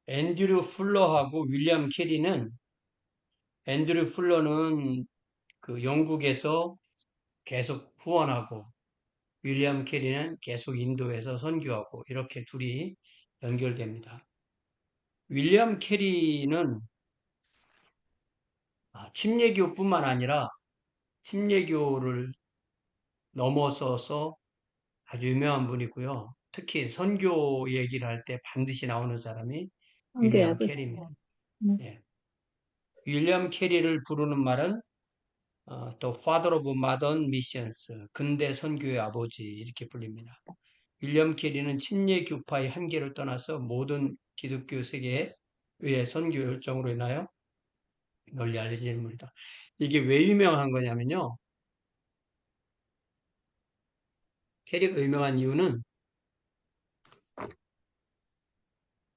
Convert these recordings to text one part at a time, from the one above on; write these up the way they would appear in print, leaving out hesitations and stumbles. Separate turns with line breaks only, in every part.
앤드류 풀러하고 윌리엄 캐리는 앤드류 풀러는 그 영국에서 계속 후원하고 윌리엄 캐리는 계속 인도에서 선교하고 이렇게 둘이 연결됩니다. 윌리엄 캐리는 침례교뿐만 아니라 침례교를 넘어서서 아주 유명한 분이고요. 특히 선교 얘기를 할 때 반드시 나오는 사람이 윌리엄
한교하고
캐리입니다.
있어요. 음,
예. 윌리엄 캐리를 부르는 말은 또 Father of Modern Missions, 근대 선교의 아버지 이렇게 불립니다. 윌리엄 캐리는 침례 교파의 한계를 떠나서 모든 기독교 세계에 의해 선교 열정으로 인하여 널리 알려진 인물이다. 이게 왜 유명한 거냐면요. 캐리가 유명한 이유는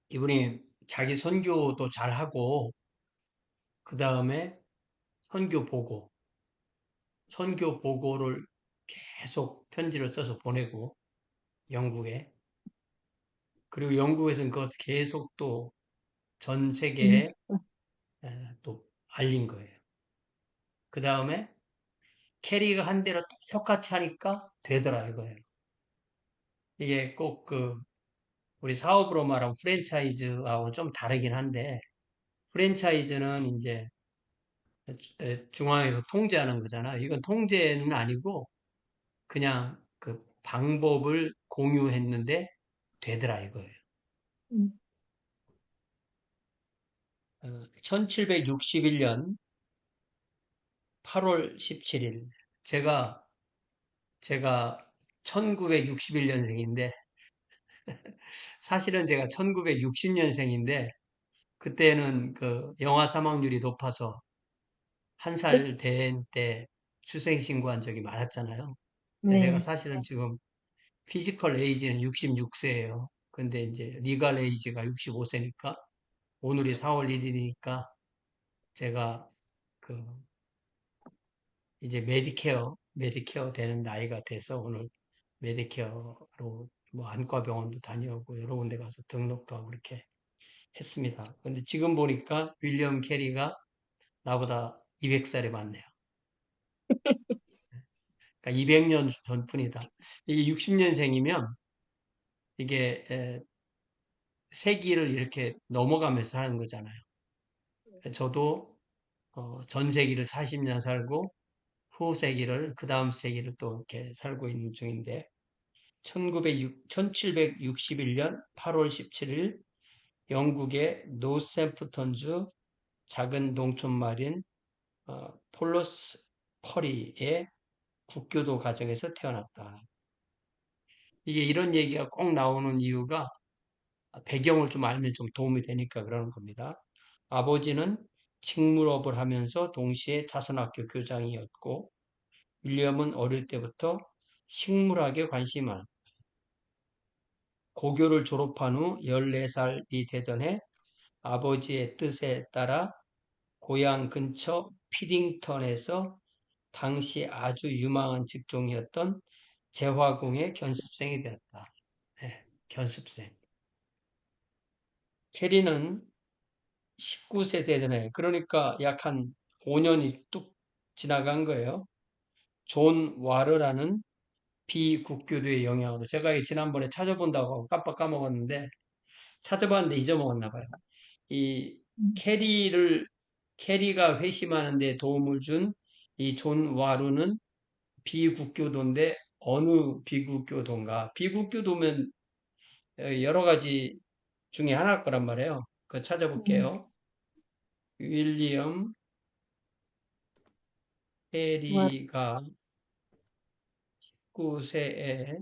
이분이 자기 선교도 잘하고 그 다음에 선교 보고 선교 보고를 계속 편지를 써서 보내고 영국에 그리고 영국에서는 그것을 계속 또 전
음,
세계에 또 알린 거예요. 그 다음에 캐리가 한 대로 똑같이 하니까 되더라 이거예요. 이게 꼭 우리 사업으로 말하면 프랜차이즈하고 좀 다르긴 한데 프랜차이즈는 이제 중앙에서 통제하는 거잖아. 이건 통제는 아니고 그냥 그 방법을 공유했는데 되더라 이거예요.
음,
1761년 8월 17일 제가 1961년생인데 사실은 제가 1960년생인데 그때는 그 영아 사망률이 높아서 한
끝?
살 된 때 출생신고한 적이 많았잖아요. 그래서 제가
네.
사실은 지금 피지컬 에이지는 66세예요. 근데 이제 리갈 에이지가 65세니까 오늘이 4월 1일이니까 제가 그 이제 메디케어 되는 나이가 돼서 오늘 메디케어로 뭐 안과병원도 다녀오고 여러 군데 가서 등록도 하고 이렇게 했습니다. 근데 지금 보니까 윌리엄 캐리가 나보다 200살이 많네요. 그러니까 200년 전뿐이다. 이게 60년생이면 이게 세기를 이렇게 넘어가면서 하는 거잖아요. 저도 전 세기를 40년 살고 후 세기를 그 다음 세기를 또 이렇게 살고 있는 중인데 1761년 8월 17일 영국의 노샘프턴주 작은 농촌 마을인 폴로스 퍼리의 국교도 가정에서 태어났다. 이게 이런 얘기가 꼭 나오는 이유가 배경을 좀 알면 좀 도움이 되니까 그러는 겁니다. 아버지는 식물업을 하면서 동시에 자선학교 교장이었고 윌리엄은 어릴 때부터 식물학에 관심이 많았다. 고교를 졸업한 후 14살이 되던 해 아버지의 뜻에 따라 고향 근처 피딩턴에서 당시 아주 유망한 직종이었던 재화공의 견습생이 되었다. 네, 견습생. 캐리는 19세 되던 해, 그러니까 약 한 5년이 뚝 지나간 거예요. 존 와르라는 비국교도의 영향으로 제가 지난번에 찾아본다고 하고 깜빡 까먹었는데 찾아봤는데 잊어먹었나 봐요. 이
음,
캐리가 회심하는 데 도움을 준 이 존 와루는 비국교도인데 어느 비국교도인가? 비국교도면 여러 가지 중에 하나일 거란 말이에요. 그거
음,
찾아볼게요. 윌리엄
와,
해리가 9세에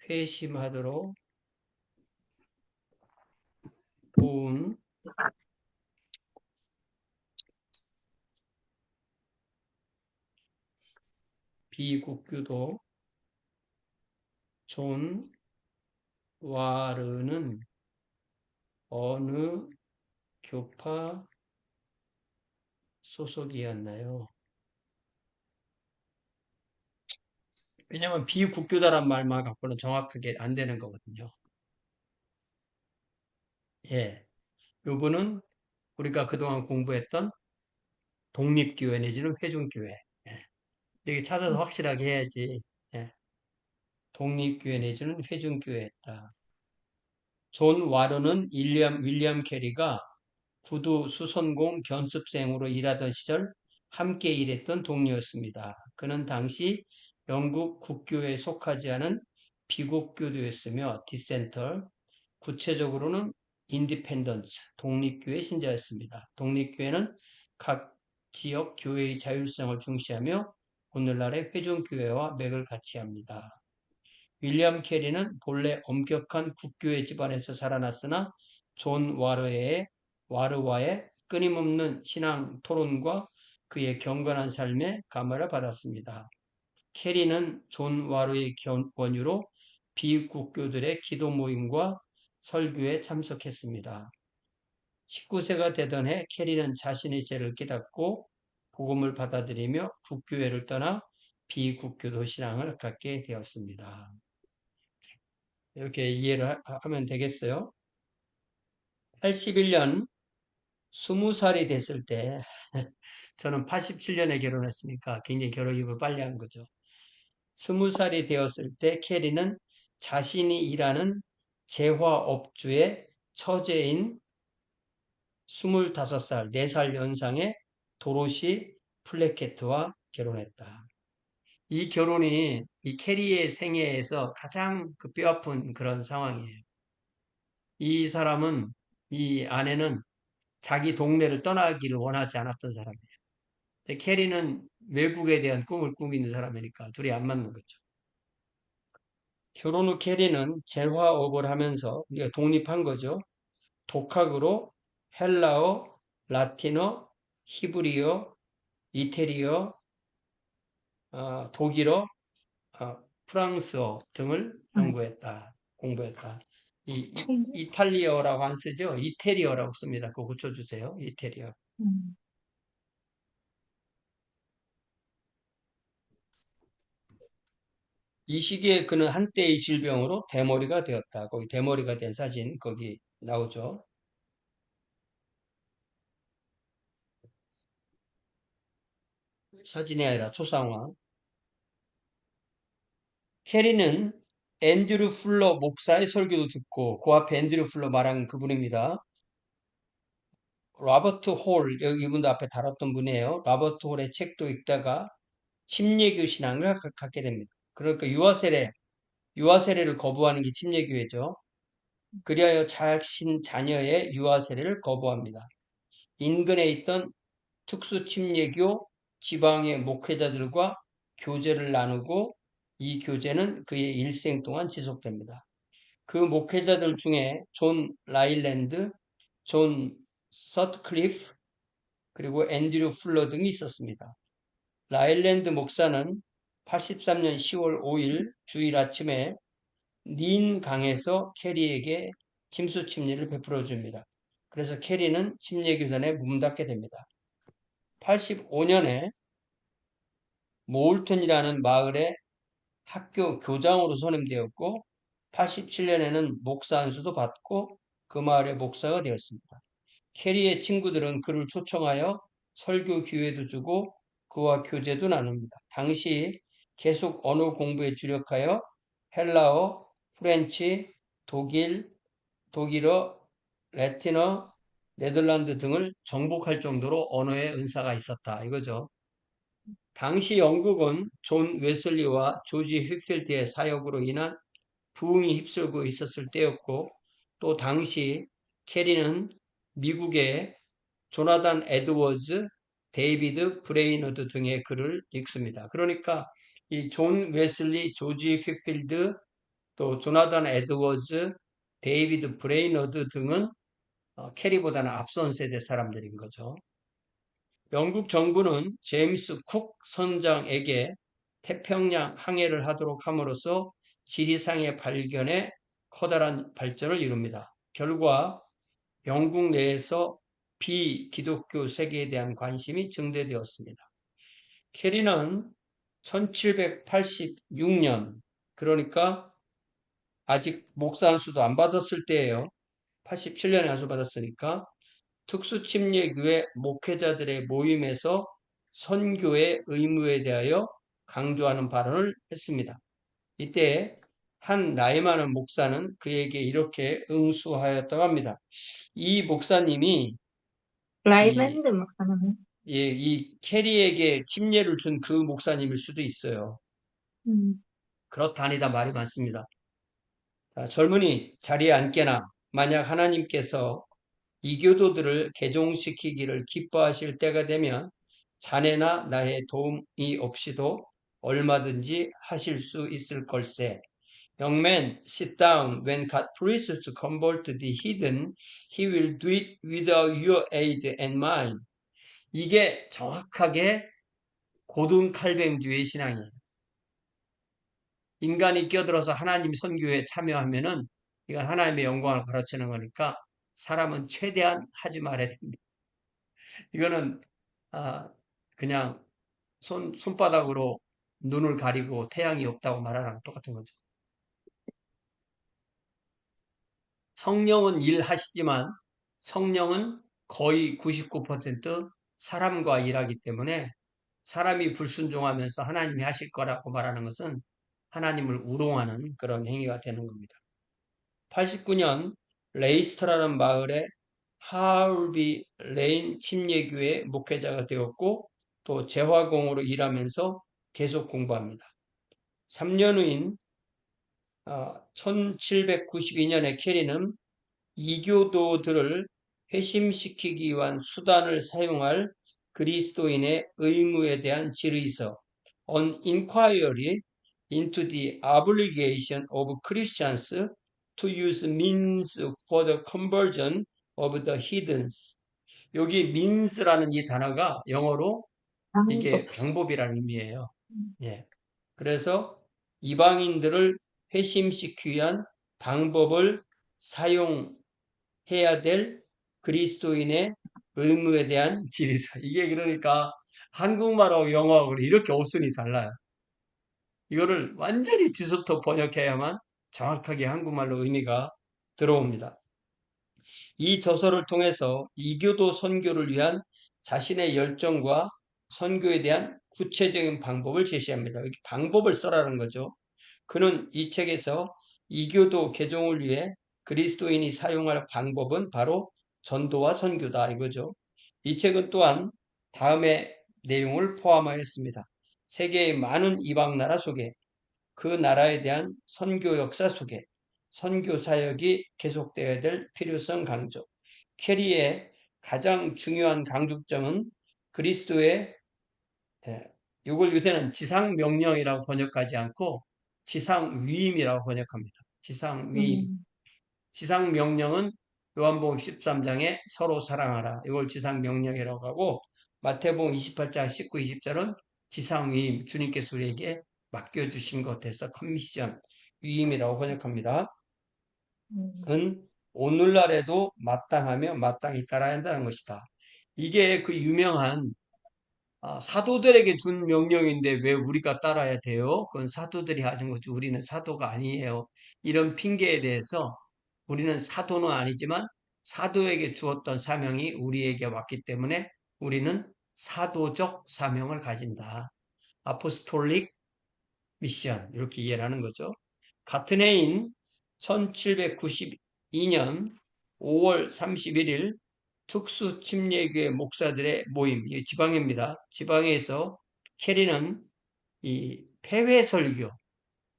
회심하도록 도운 비국교도 존 와르는 어느 교파 소속이었나요? 왜냐하면 비국교다란 말만 갖고는 정확하게 안 되는 거거든요. 예. 요거는 우리가 그동안 공부했던 독립교회 내지는 회중교회. 예. 이게 찾아서 확실하게 해야지. 예. 독립교회 내지는 회중교회였다. 존 와런은 윌리엄 캐리가 구두 수선공 견습생으로 일하던 시절 함께 일했던 동료였습니다. 그는 당시 영국 국교에 속하지 않은 비국교도였으며 디센터, 구체적으로는 인디펜던스, 독립교회 신자였습니다. 독립교회는 각 지역 교회의 자율성을 중시하며 오늘날의 회중교회와 맥을 같이 합니다. 윌리엄 캐리는 본래 엄격한 국교회 집안에서 자라났으나 존 와르와의 끊임없는 신앙 토론과 그의 경건한 삶에 감화를 받았습니다. 캐리는 존 와르의 권유로 비국교들의 기도 모임과 설교에 참석했습니다. 19세가 되던 해 캐리는 자신의 죄를 깨닫고 복음을 받아들이며 국교회를 떠나 비국교도 신앙을 갖게 되었습니다. 이렇게 이해를 하면 되겠어요. 81년 20살이 됐을 때 저는 87년에 결혼했으니까 굉장히 결혼 이후를 빨리 한 거죠. 20살이 되었을 때 캐리는 자신이 일하는 재화업주의 처제인 25살, 4살 연상의 도로시 플래케트와 결혼했다. 이 결혼이 이 캐리의 생애에서 가장 그 뼈아픈 그런 상황이에요. 이 사람은, 이 아내는 자기 동네를 떠나기를 원하지 않았던 사람이에요. 캐리는 외국에 대한 꿈을 꾸미는 사람이니까 둘이 안 맞는 거죠. 결혼 후 캐리는 재화업을 하면서 독립한 거죠. 독학으로 헬라어, 라틴어, 히브리어, 이태리어, 독일어, 프랑스어 등을
네.
공부했다.
책임?
이탈리어라고 안 쓰죠? 이태리어라고 씁니다. 그거 고쳐주세요. 이태리어.
음.
이 시기에 그는 한때의 질병으로 대머리가 되었다. 거기 대머리가 된 사진 거기 나오죠. 사진이 아니라 초상화. 캐리는 앤드류 풀러 목사의 설교도 듣고 그 앞에 앤드류 풀러 말한 그분입니다. 로버트 홀, 여기 이분도 앞에 다뤘던 분이에요. 로버트 홀의 책도 읽다가 침례교 신앙을 갖게 됩니다. 그러니까 유아 세례를 거부하는 게 침례교회죠. 그리하여 자신 자녀의 유아 세례를 거부합니다. 인근에 있던 특수침례교 지방의 목회자들과 교제를 나누고 이 교제는 그의 일생 동안 지속됩니다. 그 목회자들 중에 존 라일랜드, 존 서트클리프, 그리고 앤드류 풀러 등이 있었습니다. 라일랜드 목사는 83년 10월 5일 주일 아침에 닌 강에서 캐리에게 침수 침례를 베풀어 줍니다. 그래서 캐리는 침례교단에 몸담게 됩니다. 85년에 모울턴이라는 마을의 학교 교장으로 선임되었고 87년에는 목사 안수도 받고 그 마을의 목사가 되었습니다. 캐리의 친구들은 그를 초청하여 설교 기회도 주고 그와 교제도 나눕니다. 당시 계속 언어 공부에 주력하여 헬라어, 프렌치, 독일어, 라틴어, 네덜란드 등을 정복할 정도로 언어의 은사가 있었다. 이거죠. 당시 영국은 존 웨슬리와 조지 휘필드의 사역으로 인한 부흥이 휩쓸고 있었을 때였고 또 당시 캐리는 미국의 조나단 에드워즈, 데이비드 브레이너드 등의 글을 읽습니다. 그러니까 이 존 웨슬리, 조지 휘필드, 또 조나단 에드워즈, 데이비드 브레이너드 등은 캐리보다는 앞선 세대 사람들인 거죠. 영국 정부는 제임스 쿡 선장에게 태평양 항해를 하도록 함으로써 지리상의 발견에 커다란 발전을 이룹니다. 결과 영국 내에서 비기독교 세계에 대한 관심이 증대되었습니다. 캐리는 1786년, 그러니까 아직 목사 안수도 안 받았을 때예요. 87년에 안수받았으니까 특수침례교회 목회자들의 모임에서 선교의 의무에 대하여 강조하는 발언을 했습니다. 이때 한 나이 많은 목사는 그에게 이렇게 응수하였다고 합니다. 이 목사님이 이,
라이밴드 막 하나요?
이 캐리에게 침례를 준 그 목사님일 수도 있어요.
음,
그렇다니다 말이 많습니다. 자, 젊은이 자리에 앉게나 만약 하나님께서 이교도들을 개종시키기를 기뻐하실 때가 되면 자네나 나의 도움이 없이도 얼마든지 하실 수 있을 걸세. Young man, sit down. When God pleases to convert the heathen, he will do it without your aid and mine. 이게 정확하게 고등 칼뱅주의 신앙이에요. 인간이 끼어들어서 하나님 선교에 참여하면은 이건 하나님의 영광을 가르치는 거니까 사람은 최대한 하지 말아야 됩니다. 이거는 아, 그냥 손바닥으로 눈을 가리고 태양이 없다고 말하는 똑같은 거죠. 성령은 일하시지만 성령은 거의 99% 사람과 일하기 때문에 사람이 불순종하면서 하나님이 하실 거라고 말하는 것은 하나님을 우롱하는 그런 행위가 되는 겁니다. 89년 레이스터라는 마을에 하울비 레인 침례교회 목회자가 되었고 또 재화공으로 일하면서 계속 공부합니다. 3년 후인 1792년에 캐리는 이교도들을 회심시키기 위한 수단을 사용할 그리스도인의 의무에 대한 질의서 On Inquiry into the Obligation of Christians to use means for the conversion of the heathens. 여기 means라는 이 단어가 영어로
방법.
이게 방법이라는 의미예요. 예. 그래서 이방인들을 회심시키기 위한 방법을 사용해야 될 그리스도인의 의무에 대한 질의서. 이게 그러니까 한국말하고 영어하고 이렇게 어순이 달라요. 이거를 완전히 뒤집어 번역해야만 정확하게 한국말로 의미가 들어옵니다. 이 저서를 통해서 이교도 선교를 위한 자신의 열정과 선교에 대한 구체적인 방법을 제시합니다. 여기 방법을 써라는 거죠. 그는 이 책에서 이교도 개종을 위해 그리스도인이 사용할 방법은 바로 전도와 선교다 이거죠. 이 책은 또한 다음의 내용을 포함하였습니다. 세계의 많은 이방 나라 속에 그 나라에 대한 선교 역사 속에 선교 사역이 계속되어야 될 필요성 강조. 캐리의 가장 중요한 강조점은 그리스도의 이걸 요새는 지상 명령이라고 번역하지 않고 지상 위임이라고 번역합니다. 지상 위임.
음,
지상 명령은 요한복음 13장에 서로 사랑하라. 이걸 지상 명령이라고 하고 마태복음 28장 19, 20절은 지상 위임, 주님께서 우리에게 맡겨주신 것에서 커미션, 위임이라고 번역합니다.
음,
은 오늘날에도 마땅하며 마땅히 따라야 한다는 것이다. 이게 그 유명한 사도들에게 준 명령인데 왜 우리가 따라야 돼요? 그건 사도들이 하는 거지. 우리는 사도가 아니에요. 이런 핑계에 대해서 우리는 사도는 아니지만 사도에게 주었던 사명이 우리에게 왔기 때문에 우리는 사도적 사명을 가진다. 아포스톨릭 미션 이렇게 이해를 하는 거죠. 같은 해인 1792년 5월 31일 특수침례교회 목사들의 모임, 이 지방입니다. 지방에서 캐리는 이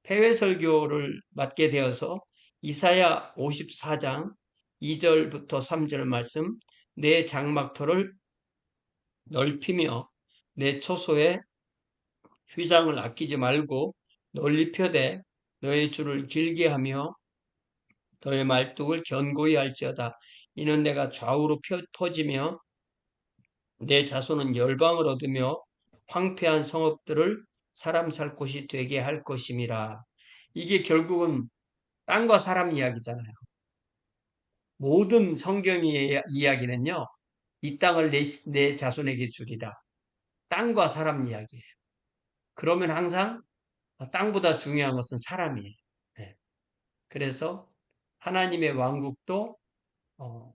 폐회설교를 맡게 되어서 이사야 54장 2절부터 3절 말씀, 내 장막터를 넓히며 내 초소에 휘장을 아끼지 말고 널리 펴되 너의 줄을 길게 하며 너의 말뚝을 견고히 할지어다. 이는 내가 좌우로 퍼지며 내 자손은 열방을 얻으며 황폐한 성읍들을 사람 살 곳이 되게 할 것임이라. 이게 결국은 땅과 사람 이야기잖아요. 모든 성경의 이야기는요. 이 땅을 내 자손에게 주리라. 땅과 사람 이야기예요. 그러면 항상 땅보다 중요한 것은 사람이에요. 네. 그래서 하나님의 왕국도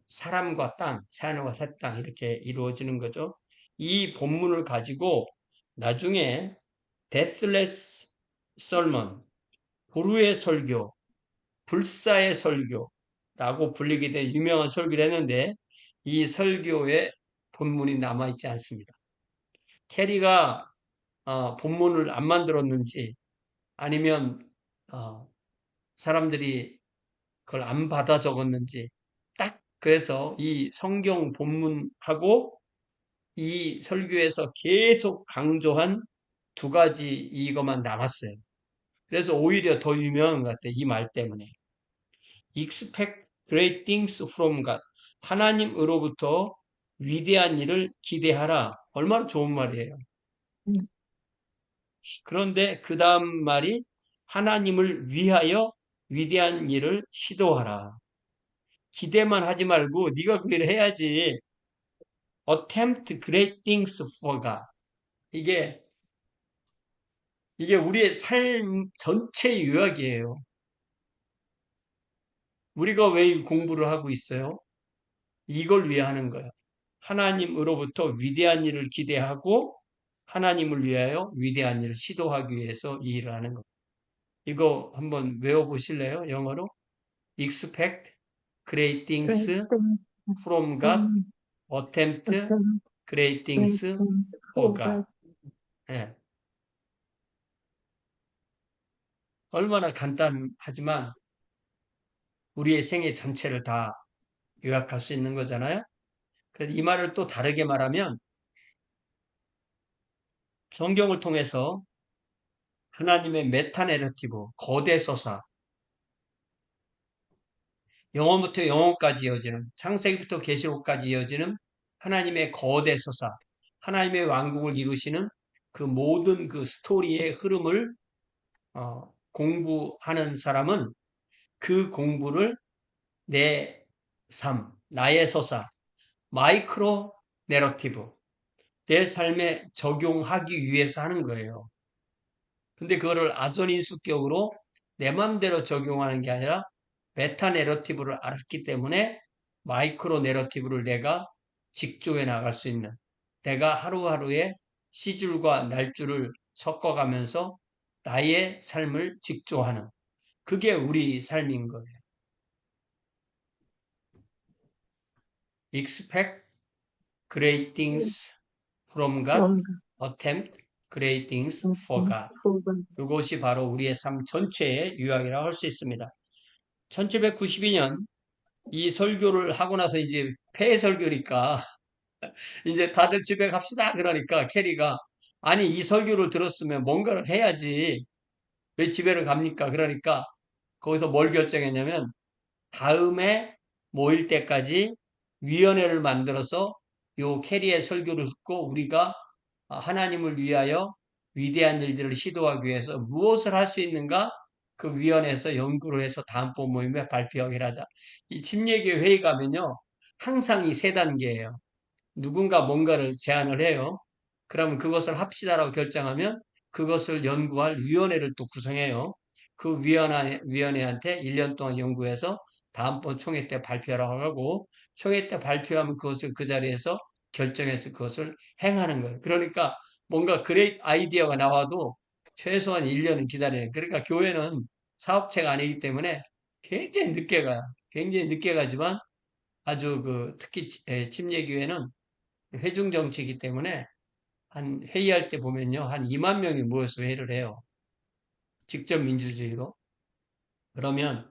사람과 땅, 새하늘과 새 땅 이렇게 이루어지는 거죠. 이 본문을 가지고 나중에 데스레스 설먼, 불후의 설교, 불사의 설교라고 불리게 된 유명한 설교를 했는데 이 설교의 본문이 남아있지 않습니다. 캐리가 본문을 안 만들었는지 아니면 어, 사람들이 그걸 안 받아 적었는지 딱 그래서 이 성경 본문하고 이 설교에서 계속 강조한 두 가지 이것만 남았어요. 그래서 오히려 더 유명한 것 같아요. 이 말 때문에. Expect great things from God. 하나님으로부터 위대한 일을 기대하라. 얼마나 좋은 말이에요.
음,
그런데 그 다음 말이 하나님을 위하여 위대한 일을 시도하라. 기대만 하지 말고 네가 그 일을 해야지. Attempt great things for God. 이게 우리의 삶 전체 요약이에요. 우리가 왜 이 공부를 하고 있어요? 이걸 위해 하는 거예요. 하나님으로부터 위대한 일을 기대하고 하나님을 위하여 위대한 일을 시도하기 위해서 이 일을 하는 거예요. 이거 한번 외워보실래요? 영어로? Expect great things
great things
from God.
from
Attempt
the
great
great
things
things
for
for
God.
God.
예. 얼마나 간단하지만 우리의 생애 전체를 다 요약할 수 있는 거잖아요. 그래서 이 말을 또 다르게 말하면 성경을 통해서 하나님의 메타 내러티브, 거대 서사, 영어부터 영어까지 이어지는, 창세기부터 계시록까지 이어지는 하나님의 거대 서사, 하나님의 왕국을 이루시는 그 모든 그 스토리의 흐름을 공부하는 사람은 그 공부를 내 삶, 나의 서사, 마이크로 내러티브, 내 삶에 적용하기 위해서 하는 거예요. 근데 그거를 아전인수격으로 내 맘대로 적용하는 게 아니라 메타 내러티브를 알았기 때문에 마이크로 내러티브를 내가 직조해 나갈 수 있는, 내가 하루하루의 시줄과 날줄을 섞어가면서 나의 삶을 직조하는, 그게 우리 삶인 거예요. Expect great things from God,
from
attempt great things
God
for
and
God.
for God.
이것이 바로 우리의 삶 전체의 유학이라고 할 수 있습니다. 1792년 이 설교를 하고 나서 이제 폐해 설교니까 이제 다들 집에 갑시다 그러니까 캐리가 아니 이 설교를 들었으면 뭔가를 해야지 왜 집에를 갑니까? 그러니까 거기서 뭘 결정했냐면 다음에 모일 때까지 위원회를 만들어서 요 캐리의 설교를 듣고 우리가 하나님을 위하여 위대한 일들을 시도하기 위해서 무엇을 할 수 있는가? 그 위원회에서 연구를 해서 다음번 모임에 발표하기로 하자. 이 침례교 회의 가면요. 항상 이 세 단계예요. 누군가 뭔가를 제안을 해요. 그러면 그것을 합시다라고 결정하면 그것을 연구할 위원회를 또 구성해요. 그 위원회한테 1년 동안 연구해서 다음번 총회 때 발표하라고 하고 총회 때 발표하면 그것을 그 자리에서 결정해서 그것을 행하는 거예요. 그러니까 뭔가 그레이트 아이디어가 나와도 최소한 1년은 기다려요. 그러니까 교회는 사업체가 아니기 때문에 굉장히 늦게 가요. 굉장히 늦게 가지만 아주 특히 침례교회는 회중 정치이기 때문에 한 회의할 때 보면요. 한 2만 명이 모여서 회의를 해요. 직접 민주주의로. 그러면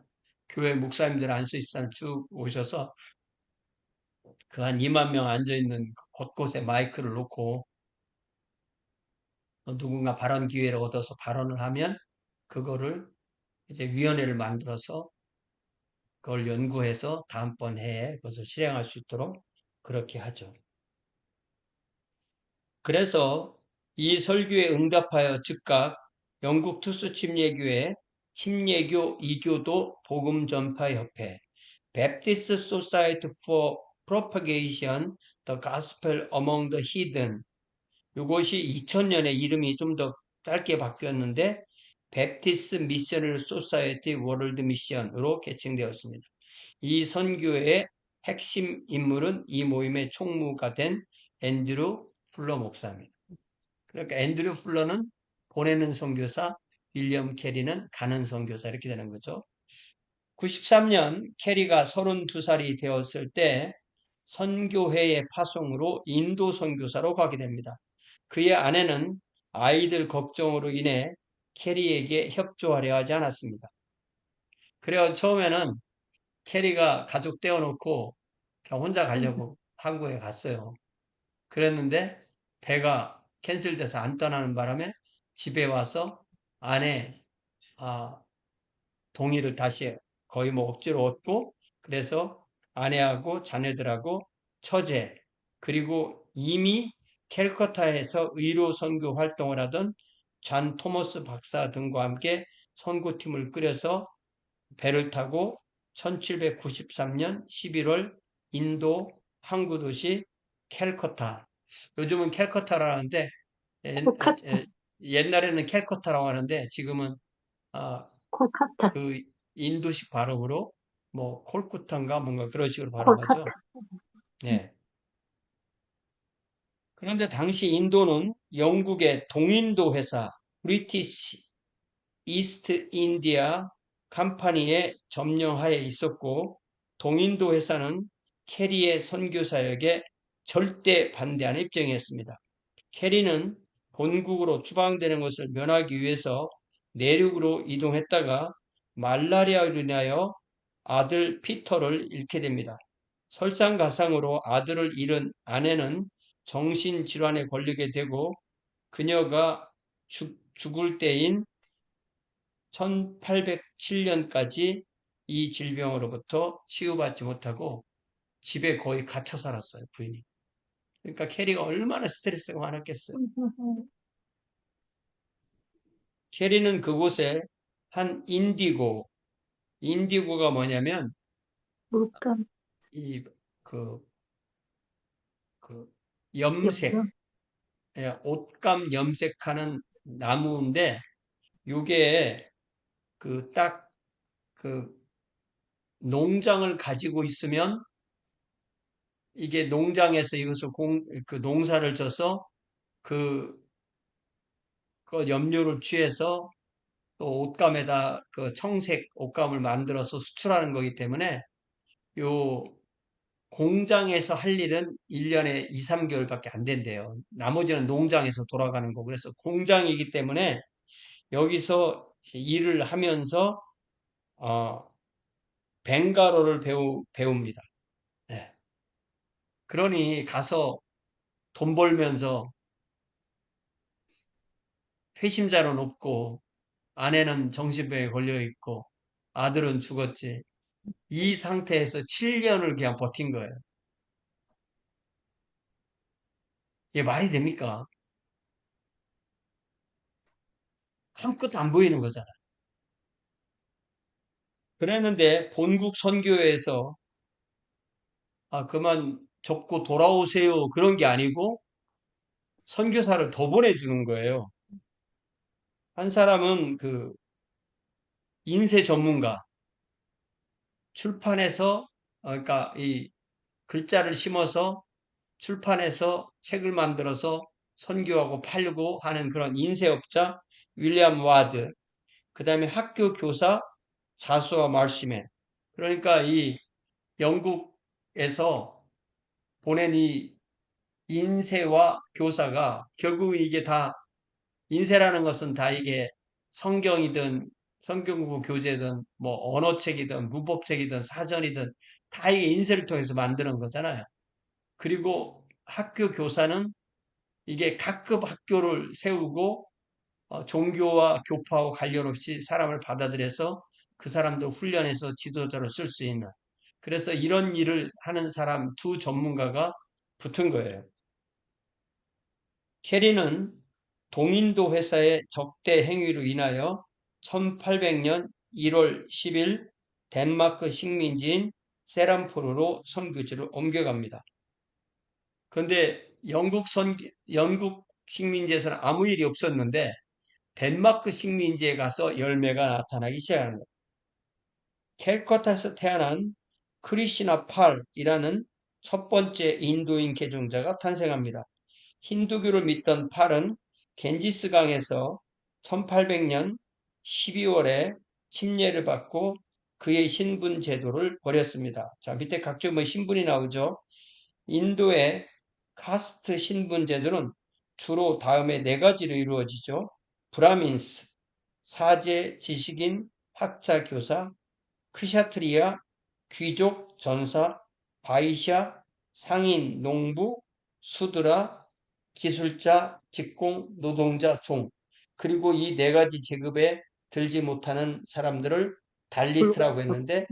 교회 목사님들 안수집사님 쭉 오셔서 그 한 2만 명 앉아있는 곳곳에 마이크를 놓고 누군가 발언 기회를 얻어서 발언을 하면 그거를 이제 위원회를 만들어서 그걸 연구해서 다음번 해에 그것을 실행할 수 있도록 그렇게 하죠. 그래서 이 설교에 응답하여 즉각 영국 투스 침례교회 침례교 이교도 복음 전파 협회 Baptist Society for Propagation the Gospel Among the Heathen 이것이 2000년에 이름이 좀 더 짧게 바뀌었는데 Baptist Missionary Society World Mission으로 개칭되었습니다. 이 선교회 핵심 인물은 이 모임의 총무가 된 앤드류 풀러 목사입니다. 그러니까 앤드류 풀러는 보내는 선교사, 윌리엄 캐리는 가는 선교사 이렇게 되는 거죠. 93년 캐리가 32살이 되었을 때 선교회의 파송으로 인도 선교사로 가게 됩니다. 그의 아내는 아이들 걱정으로 인해 캐리에게 협조하려 하지 않았습니다. 그래서 처음에는 캐리가 가족 떼어놓고 그냥 혼자 가려고 한국에 갔어요. 그랬는데 배가 캔슬돼서 안 떠나는 바람에 집에 와서 아내 아, 동의를 다시 거의 뭐 억지로 얻고 그래서 아내하고 자녀들하고 처제 그리고 이미 캘커타에서 의료 선교 활동을 하던 잔 토머스 박사 등과 함께 선교팀을 꾸려서 배를 타고 1793년 11월 인도 항구 도시 캘커타 요즘은 캘커타라는데
콜카타,
옛날에는 캘커타라고 하는데 지금은 아,
콜카타,
그 인도식 발음으로 뭐 콜쿠탄가 뭔가 그런 식으로 발음하죠.
콜카타.
네. 그런데 당시 인도는 영국의 동인도 회사 브리티시 이스트 인디아 컴퍼니의 점령하에 있었고 동인도 회사는 캐리의 선교사역에 절대 반대하는 입장이었습니다. 캐리는 본국으로 추방되는 것을 면하기 위해서 내륙으로 이동했다가 말라리아로 인하여 아들 피터를 잃게 됩니다. 설상가상으로 아들을 잃은 아내는 정신질환에 걸리게 되고 그녀가 죽을 때인 1807년까지 이 질병으로부터 치유받지 못하고 집에 거의 갇혀 살았어요, 부인이. 그러니까 캐리가 얼마나 스트레스가 많았겠어요. 캐리는 그곳에 한 인디고가 뭐냐면,
물감,
이, 그, 그, 염색,
염료,
옷감 염색하는 나무인데, 요게 딱, 그, 농장을 가지고 있으면, 이게 농장에서 이것을 농사를 져서 그, 그 염료를 취해서 또 옷감에다 그 청색 옷감을 만들어서 수출하는 거기 때문에 요 공장에서 할 일은 1년에 2, 3개월밖에 안 된대요. 나머지는 농장에서 돌아가는 거고. 그래서 공장이기 때문에 여기서 일을 하면서, 어, 벵가로를 배웁니다. 예. 그러니 가서 돈 벌면서 회심자는 없고, 아내는 정신병에 걸려 있고, 아들은 죽었지. 이 상태에서 7년을 그냥 버틴 거예요. 이게 말이 됩니까? 아무것도 안 보이는 거잖아. 그랬는데 본국 선교회에서 그만 접고 돌아오세요. 그런 게 아니고 선교사를 더 보내주는 거예요. 한 사람은 그 인쇄 전문가, 출판해서, 그러니까 이 글자를 심어서 출판해서 책을 만들어서 선교하고 팔고 하는 그런 인쇄업자, 윌리엄 와드, 그 다음에 학교 교사, 자수와 말시맨. 그러니까 이 영국에서 보낸 이 인쇄와 교사가 결국 이게 다 인쇄라는 것은 다 이게 성경이든 성경국어 교재든 뭐 언어책이든 문법책이든 사전이든 다 이게 인쇄를 통해서 만드는 거잖아요. 그리고 학교 교사는 이게 각급 학교를 세우고 종교와 교파와 관련 없이 사람을 받아들여서 그 사람도 훈련해서 지도자로 쓸 수 있는 그래서 이런 일을 하는 사람 두 전문가가 붙은 거예요. 캐리는 동인도 회사의 적대 행위로 인하여 1800년 1월 10일 덴마크 식민지인 세람포르로 선교지를 옮겨갑니다. 그런데 영국 식민지에서는 아무 일이 없었는데 덴마크 식민지에 가서 열매가 나타나기 시작하는 거예요. 캘커타에서 태어난 크리시나 팔이라는 첫 번째 인도인 개종자가 탄생합니다. 힌두교를 믿던 팔은 겐지스강에서 1800년 12월에 침례를 받고 그의 신분 제도를 버렸습니다. 자, 밑에 각종 뭐 신분이 나오죠. 인도의 카스트 신분 제도는 주로 다음에 네 가지로 이루어지죠. 브라민스, 사제, 지식인, 학자, 교사, 크샤트리아, 귀족, 전사, 바이샤, 상인, 농부, 수드라, 기술자, 직공, 노동자, 종. 그리고 이 네 가지 계급에 들지 못하는 사람들을 달리트라고
불가촉.
했는데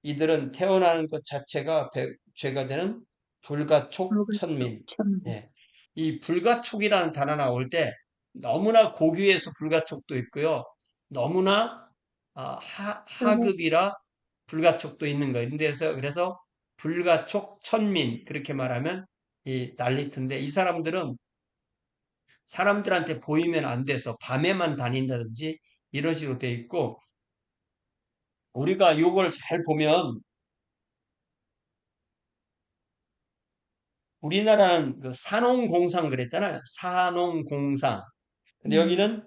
이들은 태어나는 것 자체가 죄가 되는 불가촉
불가촉.
천민.
천국.
예. 이 불가촉이라는 단어 나올 때 너무나 고귀해서 불가촉도 있고요. 너무나
흔해.
하급이라 불가촉도 있는 거예요. 그래서 불가촉 천민 그렇게 말하면 이 달리트인데 이 사람들은 사람들한테 보이면 안 돼서 밤에만 다닌다든지 이런 식으로 돼 있고 우리가 이걸 잘 보면 우리나라는 그 산업공상 그랬잖아요. 산업공상. 근데
음,
여기는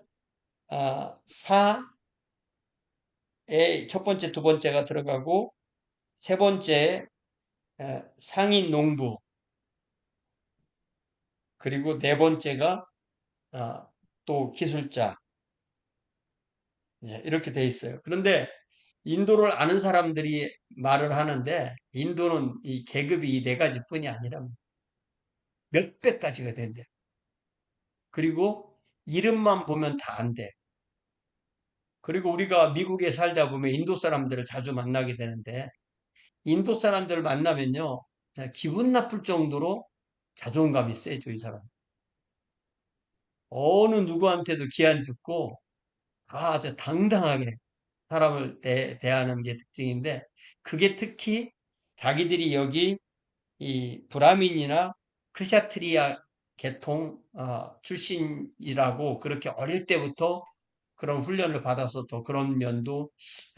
사의 첫 번째, 두 번째가 들어가고 세 번째 상인 농부 그리고 네 번째가 아, 또 기술자 이렇게 돼 있어요. 그런데 인도를 아는 사람들이 말을 하는데 인도는 이 계급이 이 네 가지뿐이 아니라 몇백 가지가 된대. 그리고 이름만 보면 다 안 돼. 그리고 우리가 미국에 살다 보면 인도 사람들을 자주 만나게 되는데 인도 사람들을 만나면요 기분 나쁠 정도로 자존감이 세죠 이 사람. 어느 누구한테도 기안 죽고 아주 당당하게 사람을 대하는 게 특징인데 그게 특히 자기들이 여기 이 브라민이나 크샤트리아 계통 출신이라고 그렇게 어릴 때부터 그런 훈련을 받아서 또 그런 면도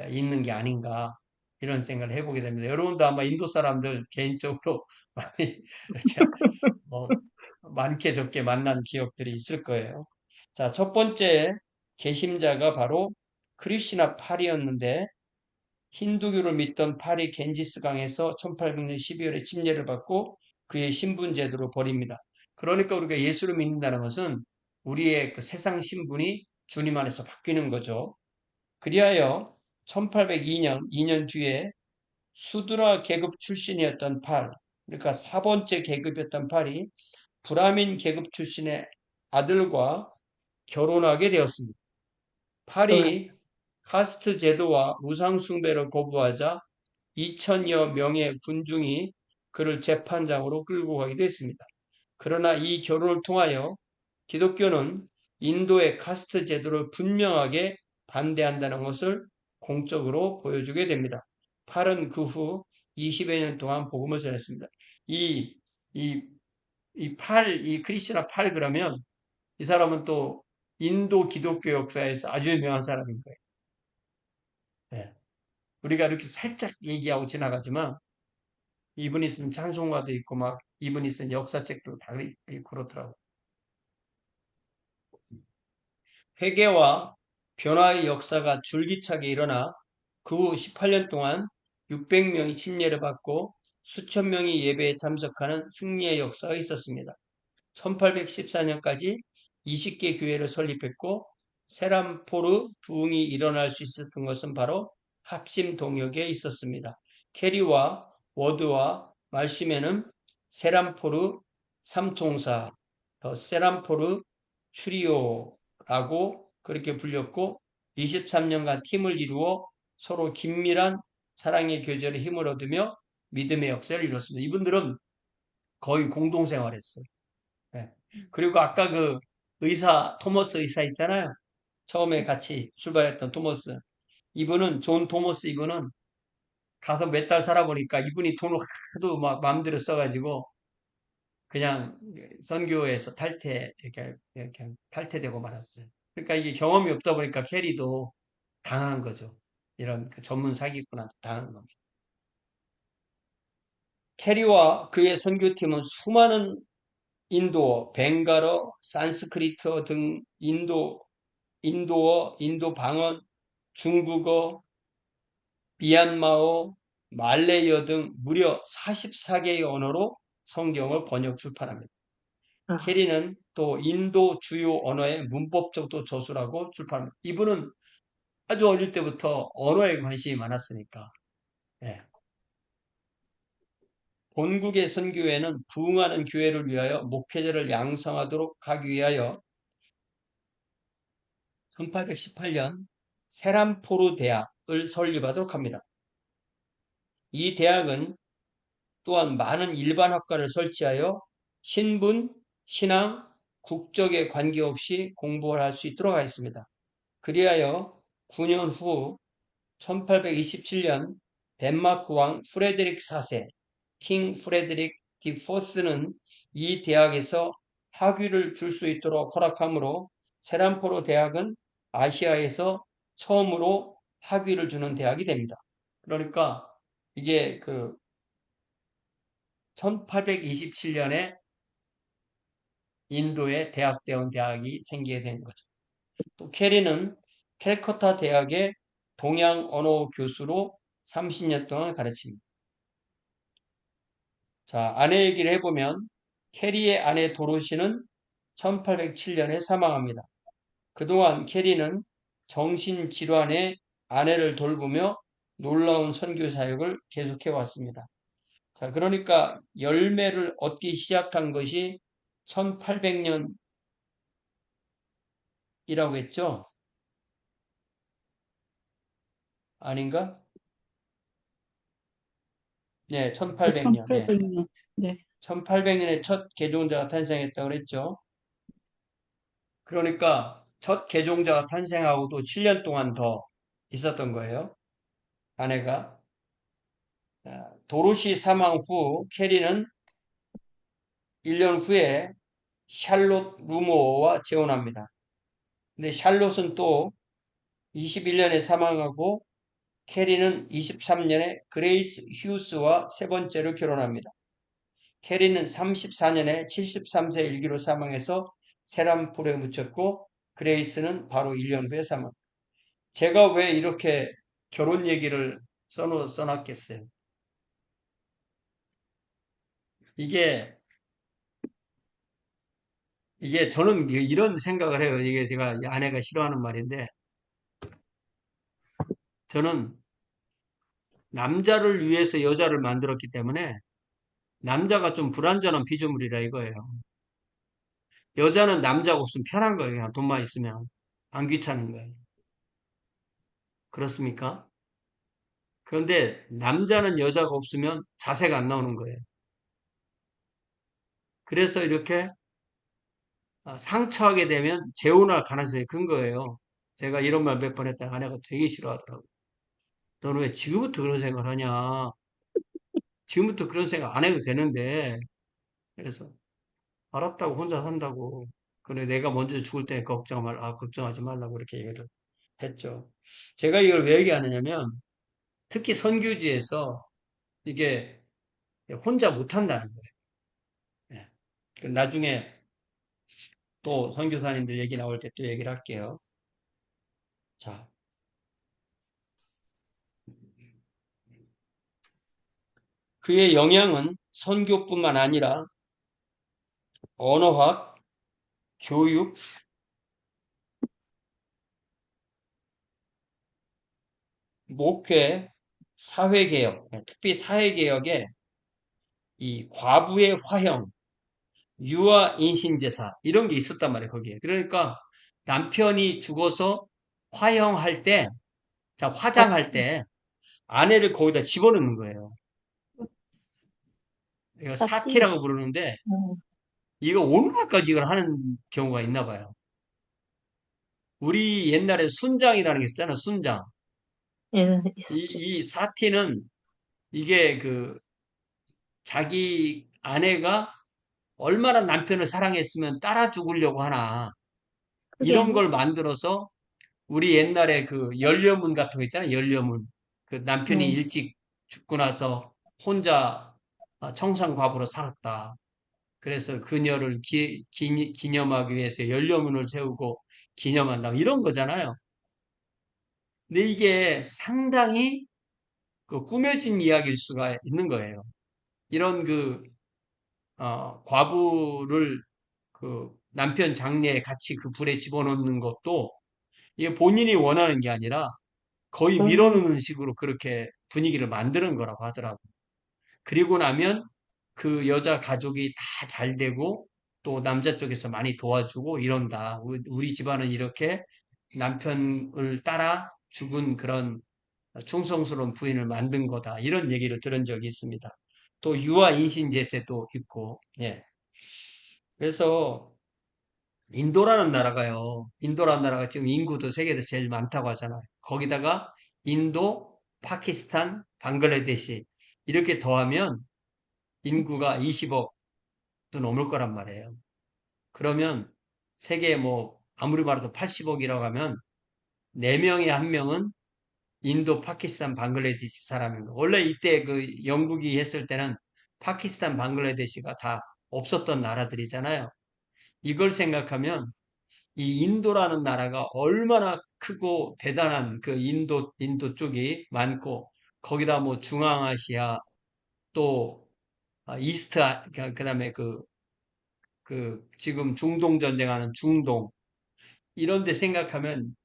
있는 게 아닌가 이런 생각을 해보게 됩니다. 여러분도 아마 인도 사람들 개인적으로 많이 이렇게 뭐 많게 적게 만난 기억들이 있을 거예요. 자, 첫 번째 개심자가 바로 크리시나 팔이었는데 힌두교를 믿던 팔이 겐지스강에서 1800년 12월에 침례를 받고 그의 신분 제도를 버립니다. 그러니까 우리가 예수를 믿는다는 것은 우리의 그 세상 신분이 주님 안에서 바뀌는 거죠. 그리하여 1802년, 2년 뒤에 수드라 계급 출신이었던 팔, 그러니까 4번째 계급이었던 팔이 브라민 계급 출신의 아들과 결혼하게 되었습니다.
어,
팔이 카스트 제도와 우상 숭배를 거부하자 2천여 명의 군중이 그를 재판장으로 끌고 가기도 했습니다. 그러나 이 결혼을 통하여 기독교는 인도의 카스트 제도를 분명하게 반대한다는 것을 공적으로 보여주게 됩니다. 팔은 그 후 20여 년 동안 복음을 전했습니다. 이, 이, 이 크리스나 팔 그러면 이 사람은 또 인도 기독교 역사에서 아주 유명한 사람인 거예요. 예. 우리가 이렇게 살짝 얘기하고 지나가지만 이분이 쓴 찬송가도 있고 막 이분이 쓴 역사책도 다 있고 그렇더라고요. 회개와 변화의 역사가 줄기차게 일어나 그 후 18년 동안 600명이 침례를 받고 수천 명이 예배에 참석하는 승리의 역사가 있었습니다. 1814년까지 20개 교회를 설립했고 세람포르 부흥이 일어날 수 있었던 것은 바로 합심 동역에 있었습니다. 캐리와 워드와 말씀에는 세람포르 삼총사, 세람포르 추리오라고 그렇게 불렸고 23년간 팀을 이루어 서로 긴밀한 사랑의 교제를 힘을 얻으며 믿음의 역사를 이뤘습니다. 이분들은 거의 공동생활했어요. 네. 그리고 아까 그 토머스 의사 있잖아요. 처음에 같이 출발했던 토머스. 이분은, 존 토머스 이분은 가서 몇 달 살아보니까 이분이 돈을 하도 막 마음대로 써가지고 그냥 선교에서 이렇게 탈퇴되고 말았어요. 그러니까 이게 경험이 없다 보니까 캐리도 당한 거죠. 이런 그 전문 사기꾼한테 당한 겁니다. 캐리와 그의 선교팀은 수많은 인도어, 벵갈어, 산스크리트어 등 인도어, 인도 방언, 중국어, 미얀마어, 말레이어 등 무려 44개의 언어로 성경을 번역 출판합니다.
아,
캐리는 또 인도 주요 언어의 문법적도 저술하고 출판합니다. 이분은 아주 어릴 때부터 언어에 관심이 많았으니까. 예. 본국의 선교회는 부흥하는 교회를 위하여 목회자를 양성하도록 하기 위하여 1818년 세람포르 대학을 설립하도록 합니다. 이 대학은 또한 많은 일반 학과를 설치하여 신분, 신앙, 국적에 관계없이 공부를 할 수 있도록 하였습니다. 그리하여 9년 후 1827년 덴마크 왕 프레드릭 4세, 킹 프레드릭 디4스는 이 대학에서 학위를 줄 수 있도록 허락하므로 세란포로 대학은 아시아에서 처음으로 학위를 주는 대학이 됩니다. 그러니까 이게 그 1827년에 인도의 대학대원 대학이 생기게 된 거죠. 또 캐리는 캘커타 대학의 동양 언어 교수로 30년 동안 가르칩니다. 자, 아내 얘기를 해보면 캐리의 아내 도로시는 1807년에 사망합니다. 그동안 캐리는 정신질환의 아내를 돌보며 놀라운 선교 사역을 계속해 왔습니다. 자, 그러니까 열매를 얻기 시작한 것이 1800년이라고 했죠? 아닌가? 네, 1800년. 네.
1800년. 네.
1800년에 첫 개종자가 탄생했다고 그랬죠? 그러니까 첫 개종자가 탄생하고도 7년 동안 더 있었던 거예요. 아내가. 도로시 사망 후 캐리는 1년 후에 샬롯 루모어와 재혼합니다. 근데 샬롯은 또 21년에 사망하고 캐리는 23년에 그레이스 휴스와 세 번째로 결혼합니다. 캐리는 34년에 73세 일기로 사망해서 세람폴에 묻혔고 그레이스는 바로 1년 후에 사망. 제가 왜 이렇게 결혼 얘기를 써놨겠어요? 이게 저는 이런 생각을 해요. 이게 제가 아내가 싫어하는 말인데 저는 남자를 위해서 여자를 만들었기 때문에 남자가 좀 불완전한 피조물이라 이거예요. 여자는 남자가 없으면 편한 거예요. 그냥 돈만 있으면 안 귀찮은 거예요. 그렇습니까? 그런데 남자는 여자가 없으면 자세가 안 나오는 거예요. 그래서 이렇게 상처하게 되면 재혼할 가능성이 큰 거예요. 제가 이런 말 몇 번 했다가 아내가 되게 싫어하더라고요. 너는 왜 지금부터 그런 생각을 하냐? 지금부터 그런 생각 안 해도 되는데. 그래서 알았다고 혼자 산다고. 그래 내가 먼저 죽을 때 걱정하지 말라고 이렇게 얘기를 했죠. 제가 이걸 왜 얘기하느냐면 특히 선교지에서 이게 혼자 못 한다는 거예요. 예. 그 나중에 또 선교사님들 얘기 나올 때 또 얘기를 할게요. 자, 그의 영향은 선교뿐만 아니라 언어학, 교육, 목회, 사회개혁, 특히 사회개혁에 이 과부의 화형, 유아 인신제사 이런 게 있었단 말이에요, 거기에. 그러니까 남편이 죽어서 화형할 때, 자, 화장할
사티.
때 아내를 거기다 집어넣는 거예요. 이거
사티.
사티라고 부르는데
음,
이거 오늘날까지 이걸 하는 경우가 있나 봐요. 우리 옛날에 순장이라는 게 있잖아, 순장.
예,
이,
있었죠.
이 사티는 이게 그 자기 아내가 얼마나 남편을 사랑했으면 따라 죽으려고 하나.
그게,
이런 걸 만들어서 우리 옛날에 그 연료문 같은 거 있잖아요. 연료문. 그 남편이
네.
일찍 죽고 나서 혼자 청산과부로 살았다. 그래서 그녀를 기념하기 위해서 연료문을 세우고 기념한다. 이런 거잖아요. 근데 이게 상당히 그 꾸며진 이야기일 수가 있는 거예요. 이런 과부를 그 남편 장례에 같이 그 불에 집어넣는 것도 이게 본인이 원하는 게 아니라 거의 밀어넣는 식으로 그렇게 분위기를 만드는 거라고 하더라고요. 그리고 나면 그 여자 가족이 다 잘 되고 또 남자 쪽에서 많이 도와주고 이런다. 우리 집안은 이렇게 남편을 따라 죽은 그런 충성스러운 부인을 만든 거다. 이런 얘기를 들은 적이 있습니다. 또 유아 인신 제세도 있고, 예. 그래서 인도라는 나라가 지금 인구도 세계에서 제일 많다고 하잖아요. 거기다가 인도, 파키스탄, 방글라데시 이렇게 더하면 인구가 20억도 넘을 거란 말이에요. 그러면 세계 뭐 아무리 말해도 80억이라고 하면 4명에 1명은 인도, 파키스탄, 방글라데시 사람입니다. 원래 이때 그 영국이 했을 때는 파키스탄, 방글라데시가 다 없었던 나라들이잖아요. 이걸 생각하면 이 인도라는 나라가 얼마나 크고 대단한 그 인도 쪽이 많고 거기다 뭐 중앙아시아 또 그다음에 지금 중동 전쟁하는 중동 이런 데 생각하면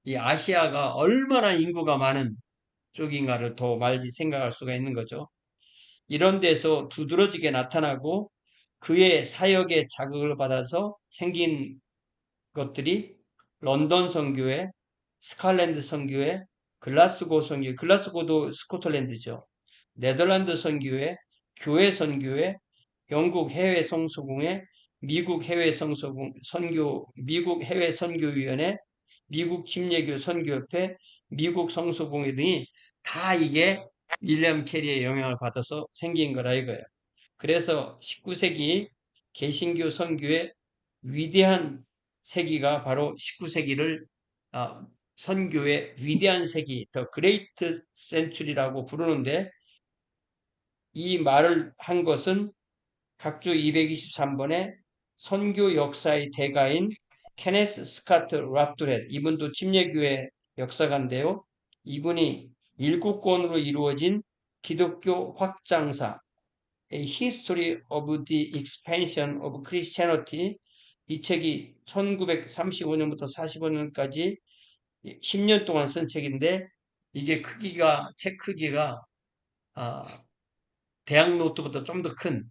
이 아시아가 얼마나 인구가 많은 쪽인가를 더 많이 생각할 수가 있는 거죠. 이런 데서 두드러지게 나타나고 그의 사역에 자극을 받아서 생긴 것들이 런던 선교회, 스칼랜드 선교회, 글라스고 선교회, 글라스고도 스코틀랜드죠. 네덜란드 선교회, 교회 선교회, 영국 해외 성소공회, 미국 해외 선교위원회, 미국 침례교 선교협회, 미국 성소공회 등이 다 이게 윌리엄 캐리의 영향을 받아서 생긴 거라 이거예요. 그래서 19세기 개신교 선교의 위대한 세기가 바로 19세기를 선교의 위대한 세기, 더 그레이트 센츄리라고 부르는데 이 말을 한 것은 각주 223번의 선교 역사의 대가인 케네스 스카트 랍두렛, 이분도 침례교회 역사가인데요. 이분이 7권으로 이루어진 기독교 확장사 A History of the Expansion of Christianity, 이 책이 1935년부터 45년까지 10년 동안 쓴 책인데 이게 책 크기가 대학 노트보다 좀 더 큰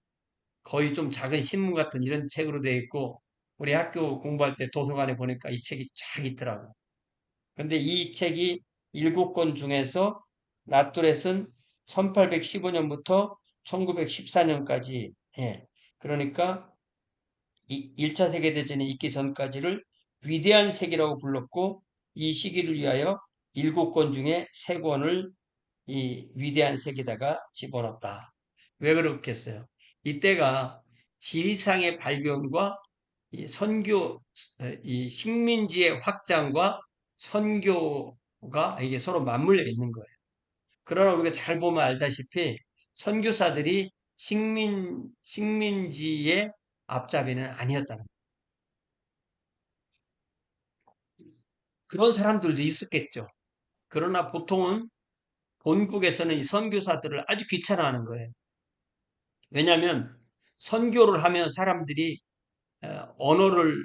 거의 좀 작은 신문 같은 이런 책으로 되어 있고 우리 학교 공부할 때 도서관에 보니까 이 책이 쫙 있더라고요. 근데 이 책이 7권 중에서 라뚜렛은 1815년부터 1914년까지 그러니까 1차 세계대전이 있기 전까지를 위대한 세기라고 불렀고 이 시기를 위하여 7권 중에 3권을 이 위대한 세기다가 집어넣었다. 왜 그렇겠어요? 이때가 지리상의 발견과 이 식민지의 확장과 선교가 이게 서로 맞물려 있는 거예요. 그러나 우리가 잘 보면 알다시피 선교사들이 식민지의 앞잡이는 아니었다는 거예요. 그런 사람들도 있었겠죠. 그러나 보통은 본국에서는 이 선교사들을 아주 귀찮아하는 거예요. 왜냐하면 선교를 하면 사람들이 언어를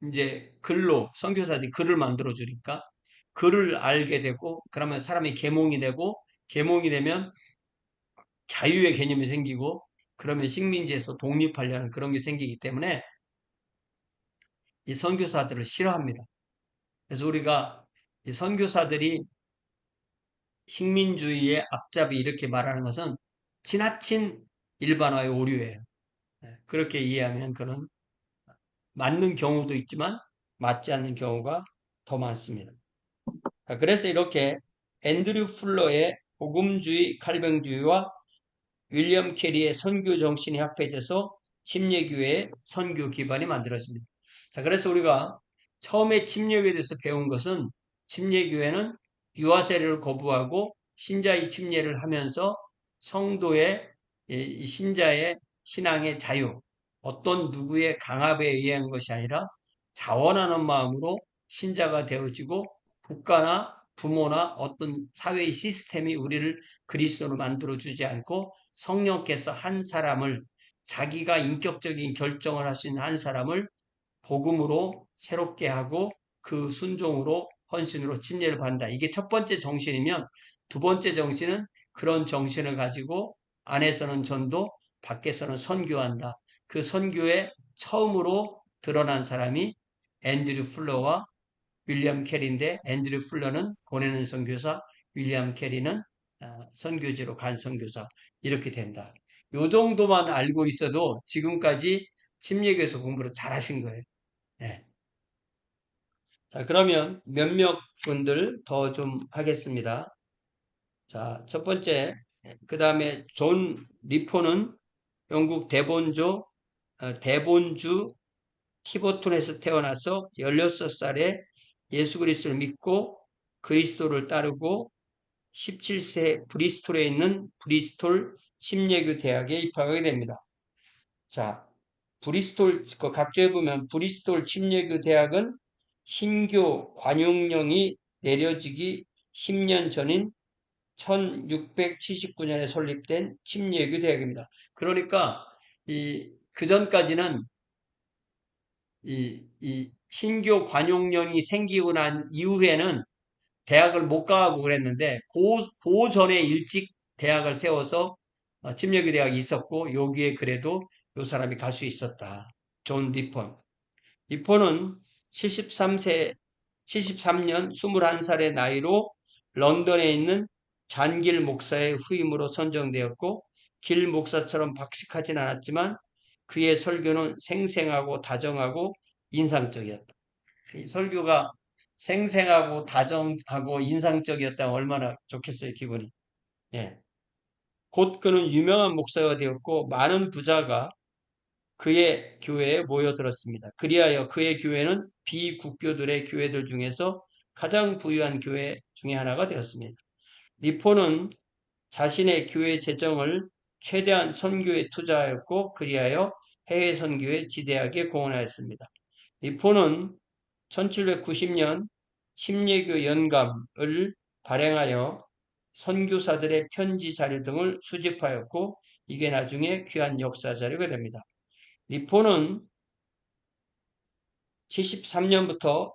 이제 선교사들이 글을 만들어 주니까 글을 알게 되고 그러면 사람이 계몽이 되고 계몽이 되면 자유의 개념이 생기고 그러면 식민지에서 독립하려는 그런 게 생기기 때문에 이 선교사들을 싫어합니다. 그래서 우리가 이 선교사들이 식민주의의 앞잡이 이렇게 말하는 것은 지나친 일반화의 오류예요. 그렇게 이해하면 그는 맞는 경우도 있지만 맞지 않는 경우가 더 많습니다. 그래서 이렇게 앤드류 풀러의 복음주의, 칼뱅주의와 윌리엄 캐리의 선교 정신이 합해져서 침례교회의 선교 기반이 만들어집니다. 자, 그래서 우리가 처음에 침례교회에 대해서 배운 것은 침례교회는 유아 세례를 거부하고 신자의 침례를 하면서 성도의 이 신자의 신앙의 자유, 어떤 누구의 강압에 의한 것이 아니라 자원하는 마음으로 신자가 되어지고 국가나 부모나 어떤 사회의 시스템이 우리를 그리스도로 만들어주지 않고 성령께서 한 사람을 자기가 인격적인 결정을 할 수 있는 한 사람을 복음으로 새롭게 하고 그 순종으로 헌신으로 침례를 받는다. 이게 첫 번째 정신이면 두 번째 정신은 그런 정신을 가지고 안에서는 전도, 밖에서는 선교한다. 그 선교에 처음으로 드러난 사람이 앤드류 풀러와 윌리엄 캐리인데 앤드류 풀러는 보내는 선교사, 윌리엄 캐리는 선교지로 간 선교사 이렇게 된다. 요 정도만 알고 있어도 지금까지 침례교에서 공부를 잘 하신 거예요. 네. 자, 그러면 몇몇 분들 더 좀 하겠습니다. 자, 첫 번째, 그 다음에 존 리포는 영국 대본주 티버톤에서 태어나서 16살에 예수 그리스도를 믿고 그리스도를 따르고 17세 브리스톨에 있는 브리스톨 침례교 대학에 입학하게 됩니다. 자, 브리스톨, 그 각조에 보면 브리스톨 침례교 대학은 신교 관용령이 내려지기 10년 전인 1679년에 설립된 침례교 대학입니다. 그러니까 그 전까지는 이 신교 관용령이 생기고 난 이후에는 대학을 못 가고 그랬는데 그 전에 일찍 대학을 세워서 침례교 대학이 있었고 여기에 그래도 요 사람이 갈 수 있었다. 존 리폰. 리폰은 73년 21살의 나이로 런던에 있는 잔길 목사의 후임으로 선정되었고 길 목사처럼 박식하진 않았지만 그의 설교는 생생하고 다정하고 인상적이었다. 이 설교가 생생하고 다정하고 인상적이었다면 얼마나 좋겠어요, 기분이. 예. 곧 그는 유명한 목사가 되었고 많은 부자가 그의 교회에 모여들었습니다. 그리하여 그의 교회는 비국교들의 교회들 중에서 가장 부유한 교회 중에 하나가 되었습니다. 리포는 자신의 교회 재정을 최대한 선교에 투자하였고 그리하여 해외 선교에 지대하게 공헌하였습니다. 리포는 1790년 침례교 연감을 발행하여 선교사들의 편지 자료 등을 수집하였고 이게 나중에 귀한 역사 자료가 됩니다. 리포는 73년부터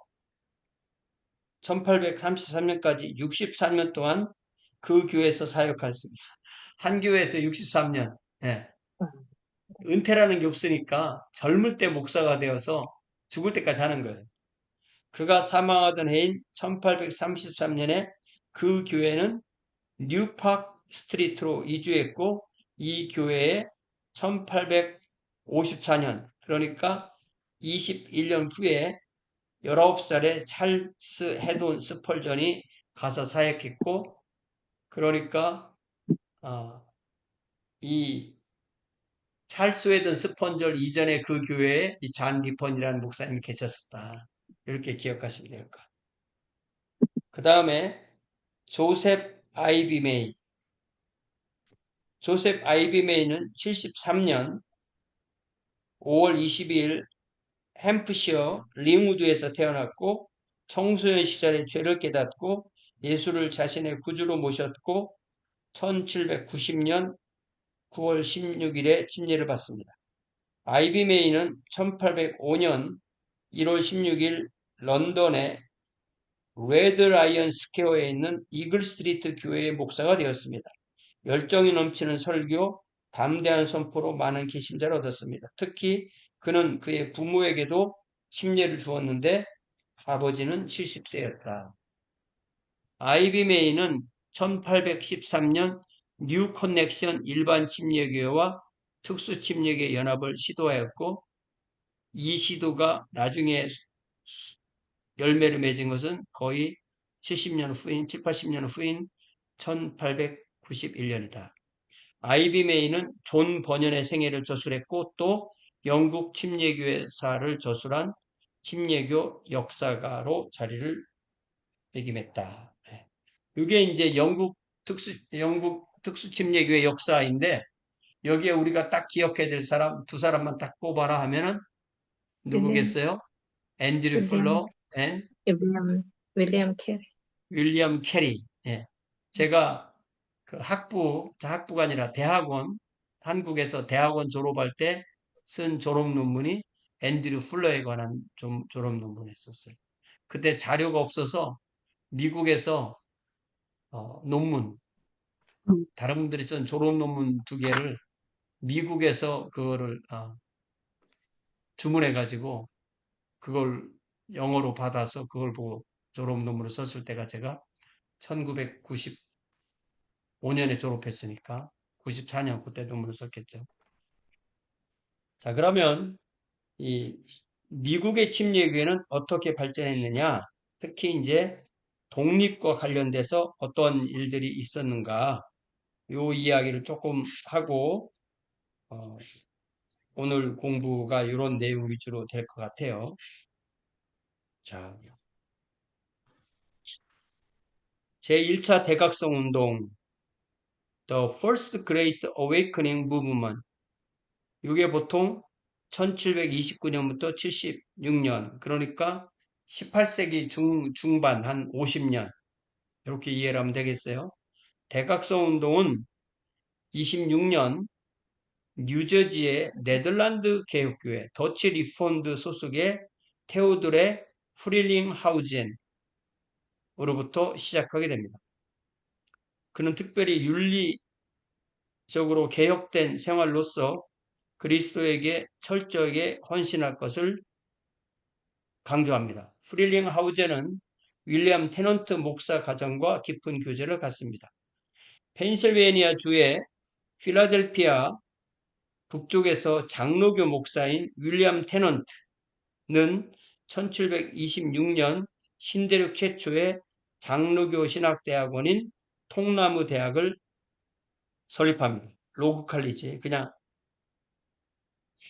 1833년까지 64년 동안 그 교회에서 사역했습니다. 한 교회에서 63년. 예. 은퇴라는 게 없으니까 젊을 때 목사가 되어서 죽을 때까지 하는 거예요. 그가 사망하던 해인 1833년에 그 교회는 뉴팍 스트리트로 이주했고 이 교회에 1854년 그러니까 21년 후에 19살의 찰스 헤돈 스펄전이 가서 사역했고 그러니까 이 찰스 헤돈 스펄전 이전에 그 교회에 이 잔 리펀이라는 목사님이 계셨었다. 이렇게 기억하시면 될 것. 그 다음에 조셉 아이비 메이. 조셉 아이비 메이는 73년 5월 22일 햄프시어 링우드에서 태어났고 청소년 시절에 죄를 깨닫고 예수를 자신의 구주로 모셨고 1790년 9월 16일에 침례를 받습니다. 아이비 메이는 1805년 1월 16일 런던의 레드 라이언 스퀘어에 있는 이글 스트리트 교회의 목사가 되었습니다. 열정이 넘치는 설교, 담대한 선포로 많은 개신자를 얻었습니다. 특히 그는 그의 부모에게도 침례를 주었는데 아버지는 70세였다. 아이비 메이는 1813년 뉴 커넥션 일반 침례교회와 특수 침례교회 연합을 시도하였고 이 시도가 나중에 열매를 맺은 것은 거의 70년 후인 80년 후인 1891년이다. 아이비 메이는 존 버년의 생애를 저술했고 또 영국 침례교회사를 저술한 침례교 역사가로 자리를 매김했다. 이게 이제 영국 특수 침례교회 역사인데 여기에 우리가 딱 기억해야 될 사람 두 사람만 딱 꼽아라 하면은
윌리엄,
누구겠어요? 앤드류
윌리엄,
풀러 앤
윌리엄 캐리.
윌리엄 캐리. 예. 제가 그 학부가 아니라 대학원, 한국에서 대학원 졸업할 때 쓴 졸업 논문이 앤드류 풀러에 관한 졸업 논문이었어요. 그때 자료가 없어서 미국에서 논문,
음.
다른 분들이 쓴 졸업 논문 두 개를 미국에서 그거를 주문해가지고 그걸 영어로 받아서 그걸 보고 졸업 논문을 썼을 때가 제가 1995년에 졸업했으니까 94년 그때 논문을 썼겠죠. 자, 그러면 이 미국의 침례교회는 어떻게 발전했느냐? 특히 이제 독립과 관련돼서 어떤 일들이 있었는가? 요 이야기를 조금 하고 오늘 공부가 이런 내용 위주로 될 것 같아요. 자, 제1차 대각성 운동, The First Great Awakening Movement. 이게 보통 1729년부터 76년, 그러니까 18세기 중반 한 50년 이렇게 이해를 하면 되겠어요. 대각성 운동은 26년 뉴저지의 네덜란드 개혁교회 더치 리폰드 소속의 테오드레 프릴링하우젠으로부터 시작하게 됩니다. 그는 특별히 윤리적으로 개혁된 생활로서 그리스도에게 철저하게 헌신할 것을 강조합니다. 프릴링하우젠은 윌리엄 테넌트 목사 가정과 깊은 교제를 갖습니다. 펜실베이니아 주의 필라델피아 북쪽에서 장로교 목사인 윌리엄 테넌트는 1726년 신대륙 최초의 장로교 신학대학원인 통나무 대학을 설립합니다. 로그 칼리지,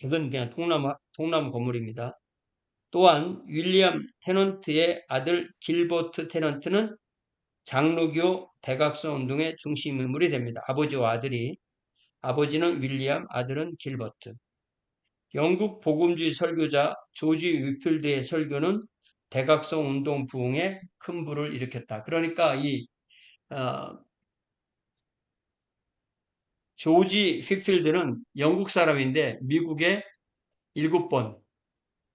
이건 그냥 통나무 건물입니다. 또한 윌리엄 테넌트의 아들 길버트 테넌트는 장로교 대각성 운동의 중심 인물이 됩니다. 아버지와 아들이. 아버지는 윌리엄, 아들은 길버트. 영국 복음주의 설교자 조지 위필드의 설교는 대각성 운동 부흥에 큰 불을 일으켰다. 그러니까 이 조지 휘필드는 영국 사람인데 미국에 7번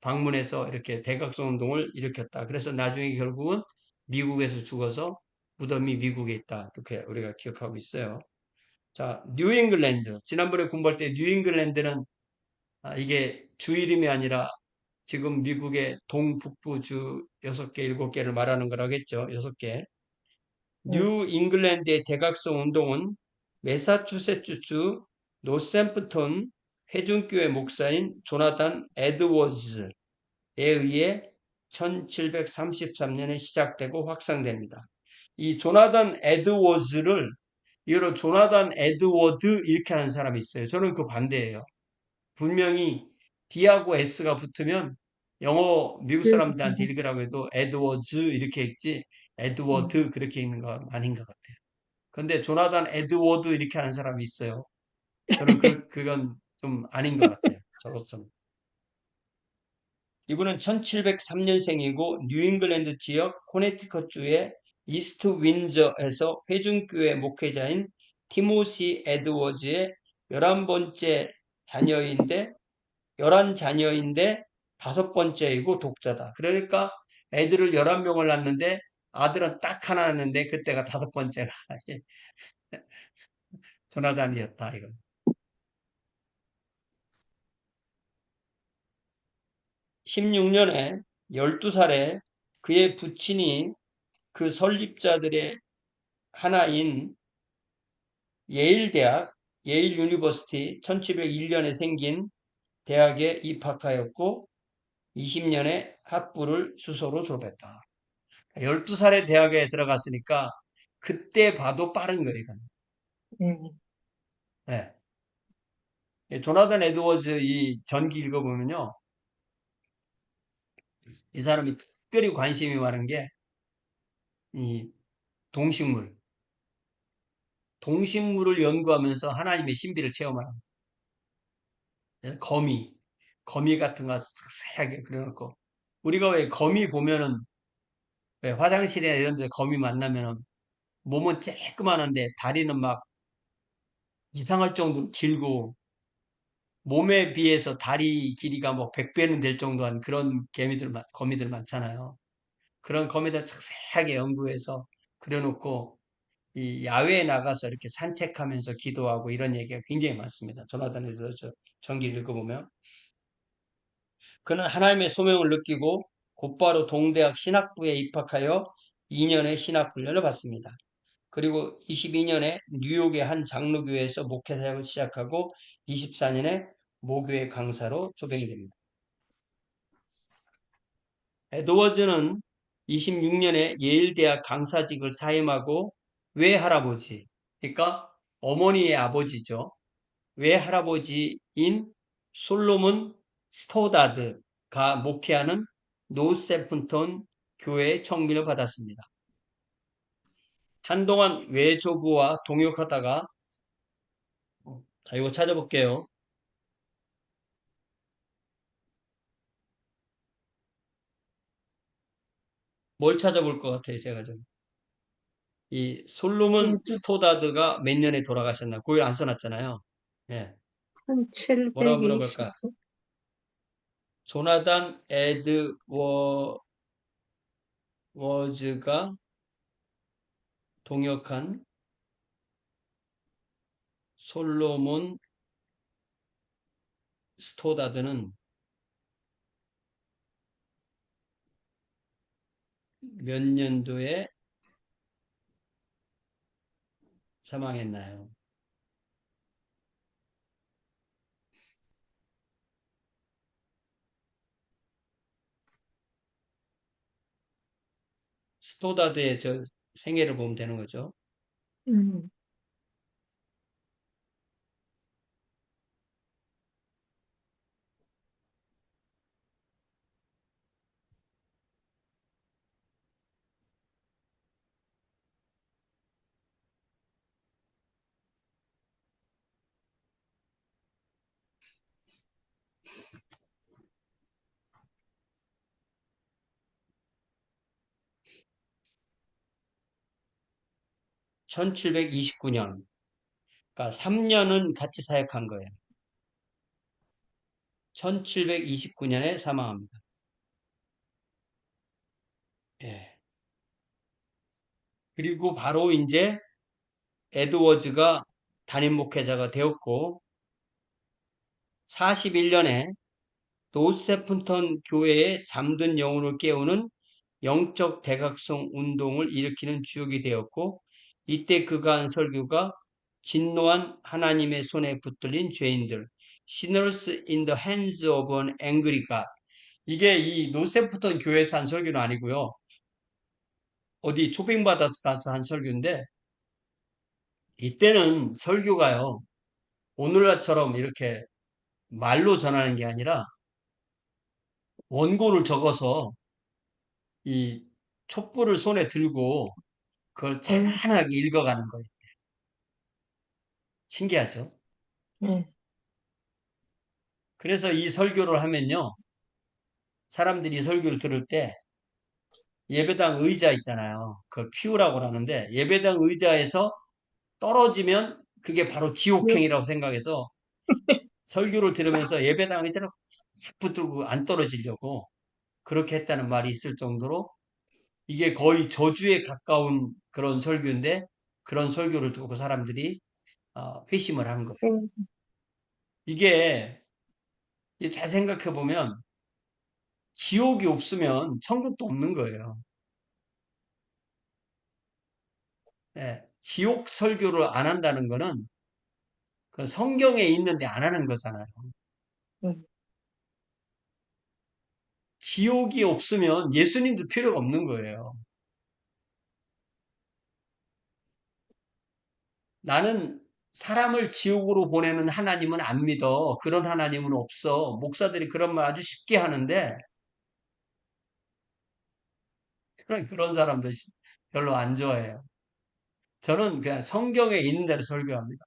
방문해서 이렇게 대각성 운동을 일으켰다. 그래서 나중에 결국은 미국에서 죽어서 무덤이 미국에 있다. 이렇게 우리가 기억하고 있어요. 자, 뉴잉글랜드. 지난번에 공부할 때 뉴잉글랜드는 이게 주 이름이 아니라 지금 미국의 동북부 주 6개, 7개를 말하는 거라겠죠. 6개. 뉴잉글랜드의 대각성 운동은 매사추세츠주 노샘프턴 회중교회 목사인 조나단 에드워즈에 의해 1733년에 시작되고 확산됩니다. 이 조나단 에드워즈를 이로 조나단 에드워드 이렇게 하는 사람이 있어요. 저는 그 반대예요. 분명히 D하고 S가 붙으면 영어 미국 사람들한테 읽으라고 해도 에드워즈 이렇게 읽지 에드워드 그렇게 읽는 건 아닌 것 같아요. 근데 조나단 에드워드 이렇게 하는 사람이 있어요. 저는 그건 좀 아닌 것 같아요. 저로서는. 이분은 1703년생이고 뉴잉글랜드 지역 코네티컷주의 이스트 윈저에서 회중교회 목회자인 티모시 에드워즈의 11번째 자녀인데 11자녀인데 5번째이고 독자다. 그러니까 애들을 11명을 낳는데 아들은 딱 하나 낳는데 그때가 5번째가 조나단이었다. 이거. 16년에 12살에 그의 부친이 그 설립자들의 하나인 예일 유니버시티 1701년에 생긴 대학에 입학하였고 20년에 학부를 수소로 졸업했다. 12살에 대학에 들어갔으니까 그때 봐도 빠른 거예요. 이건. 네. 조나단 에드워즈 이 전기 읽어보면요. 이 사람이 특별히 관심이 많은 게 이 동식물을 연구하면서 하나님의 신비를 체험하는 거미 같은 거 세하게 그려놓고 우리가 왜 거미 보면은 왜 화장실이나 이런 데 거미 만나면은 몸은 쬐끄만한데 다리는 막 이상할 정도로 길고 몸에 비해서 다리 길이가 뭐 100배는 될 정도한 그런 거미들 많잖아요. 그런 거미들 자세하게 연구해서 그려놓고 이 야외에 나가서 이렇게 산책하면서 기도하고 이런 얘기가 굉장히 많습니다. 조나단 에드워즈 전기를 읽어보면 그는 하나님의 소명을 느끼고 곧바로 동대학 신학부에 입학하여 2년의 신학훈련을 받습니다. 그리고 22년에 뉴욕의 한 장로교회에서 목회 사역을 시작하고 24년에 모교회 강사로 초빙이 됩니다. 에드워즈는 26년에 예일대학 강사직을 사임하고 외할아버지, 그러니까 어머니의 아버지죠. 외할아버지인 솔로몬 스토다드가 목회하는 노세푼턴 교회의 청비를 받았습니다. 한동안 외조부와 동역하다가 이거 찾아볼게요. 뭘 찾아볼 것 같아요, 제가 좀. 이 솔로몬
그래도
스토다드가 몇 년에 돌아가셨나? 그걸 안 써놨잖아요. 예. 뭐라고
1720.
물어볼까? 조나단 에드워즈가 동역한 솔로몬 스토다드는 몇 년도에 사망했나요? 스토다드의 저 생애를 보면 되는 거죠.
음,
1729년. 그러니까 3년은 같이 사역한 거예요. 1729년에 사망합니다. 예. 그리고 바로 이제 에드워즈가 담임 목회자가 되었고 41년에 노세푼턴 교회의 잠든 영혼을 깨우는 영적 대각성 운동을 일으키는 주역이 되었고 이때 그가 한 설교가 진노한 하나님의 손에 붙들린 죄인들 Sinners in the hands of an angry God 이게 이 노세푼턴 교회에서 한 설교는 아니고요. 어디 초빙받아서 한 설교인데 이때는 설교가요. 오늘날처럼 이렇게 말로 전하는 게 아니라 원고를 적어서 이 촛불을 손에 들고 그걸
음,
찬하게 읽어가는 거예요. 신기하죠?
네.
그래서 이 설교를 하면요. 사람들이 이 설교를 들을 때 예배당 의자 있잖아요. 그걸 피우라고 하는데 예배당 의자에서 떨어지면 그게 바로
요-
지옥행이라고 생각해서 설교를 들으면서 예배당 의자를 확 붙들고 안 떨어지려고 그렇게 했다는 말이 있을 정도로 이게 거의 저주에 가까운 그런 설교인데 그런 설교를 듣고 사람들이 회심을 한 거예요.
음,
이게 잘 생각해 보면 지옥이 없으면 천국도 없는 거예요. 예, 지옥 설교를 안 한다는 거는 그 성경에 있는데 안 하는 거잖아요.
음,
지옥이 없으면 예수님도 필요가 없는 거예요. 나는 사람을 지옥으로 보내는 하나님은 안 믿어. 그런 하나님은 없어. 목사들이 그런 말 아주 쉽게 하는데 그런 사람도 별로 안 좋아해요. 저는 그냥 성경에 있는 대로 설교합니다.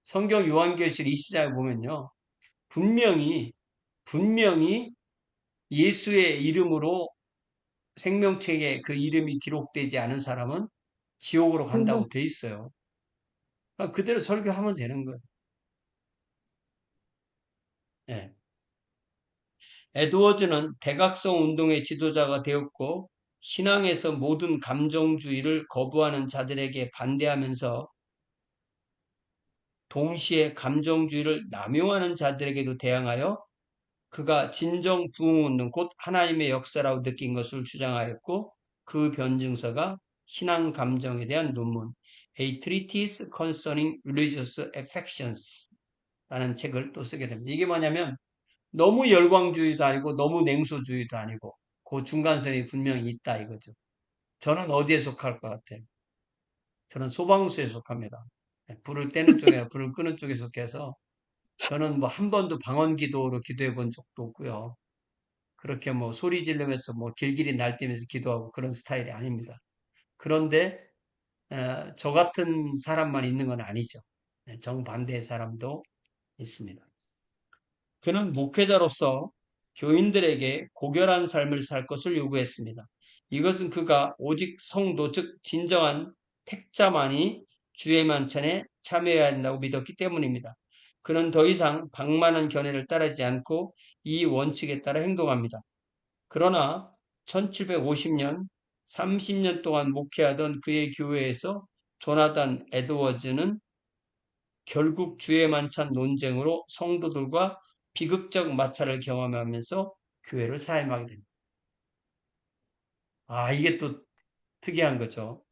성경 요한계시록 20장에 보면요. 분명히 예수의 이름으로 생명책에 그 이름이 기록되지 않은 사람은 지옥으로 간다고 돼 있어요. 그대로 설교하면 되는 거예요. 예. 에드워즈는 대각성 운동의 지도자가 되었고 신앙에서 모든 감정주의를 거부하는 자들에게 반대하면서 동시에 감정주의를 남용하는 자들에게도 대항하여 그가 진정 부흥운동 곧 하나님의 역사라고 느낀 것을 주장하였고 그 변증서가 신앙 감정에 대한 논문 A Treatise Concerning Religious Affections 라는 책을 또 쓰게 됩니다. 이게 뭐냐면 너무 열광주의도 아니고 너무 냉소주의도 아니고 그 중간선이 분명히 있다 이거죠. 저는 어디에 속할 것 같아요? 저는 소방수에 속합니다. 불을 떼는 쪽에 불을 끄는 쪽에 속해서 저는 뭐 한 번도 방언 기도로 기도해 본 적도 없고요. 그렇게 뭐 소리 지르면서 뭐 길길이 날뛰면서 기도하고 그런 스타일이 아닙니다. 그런데 저 같은 사람만 있는 건 아니죠. 정반대의 사람도 있습니다. 그는 목회자로서 교인들에게 고결한 삶을 살 것을 요구했습니다. 이것은 그가 오직 성도, 즉 진정한 택자만이 주의 만찬에 참여해야 한다고 믿었기 때문입니다. 그는 더 이상 방만한 견해를 따르지 않고 이 원칙에 따라 행동합니다. 그러나 1750년, 30년 동안 목회하던 그의 교회에서 조나단 에드워즈는 결국 주의 만찬 논쟁으로 성도들과 비극적 마찰을 경험하면서 교회를 사임하게 됩니다. 이게 또 특이한 거죠.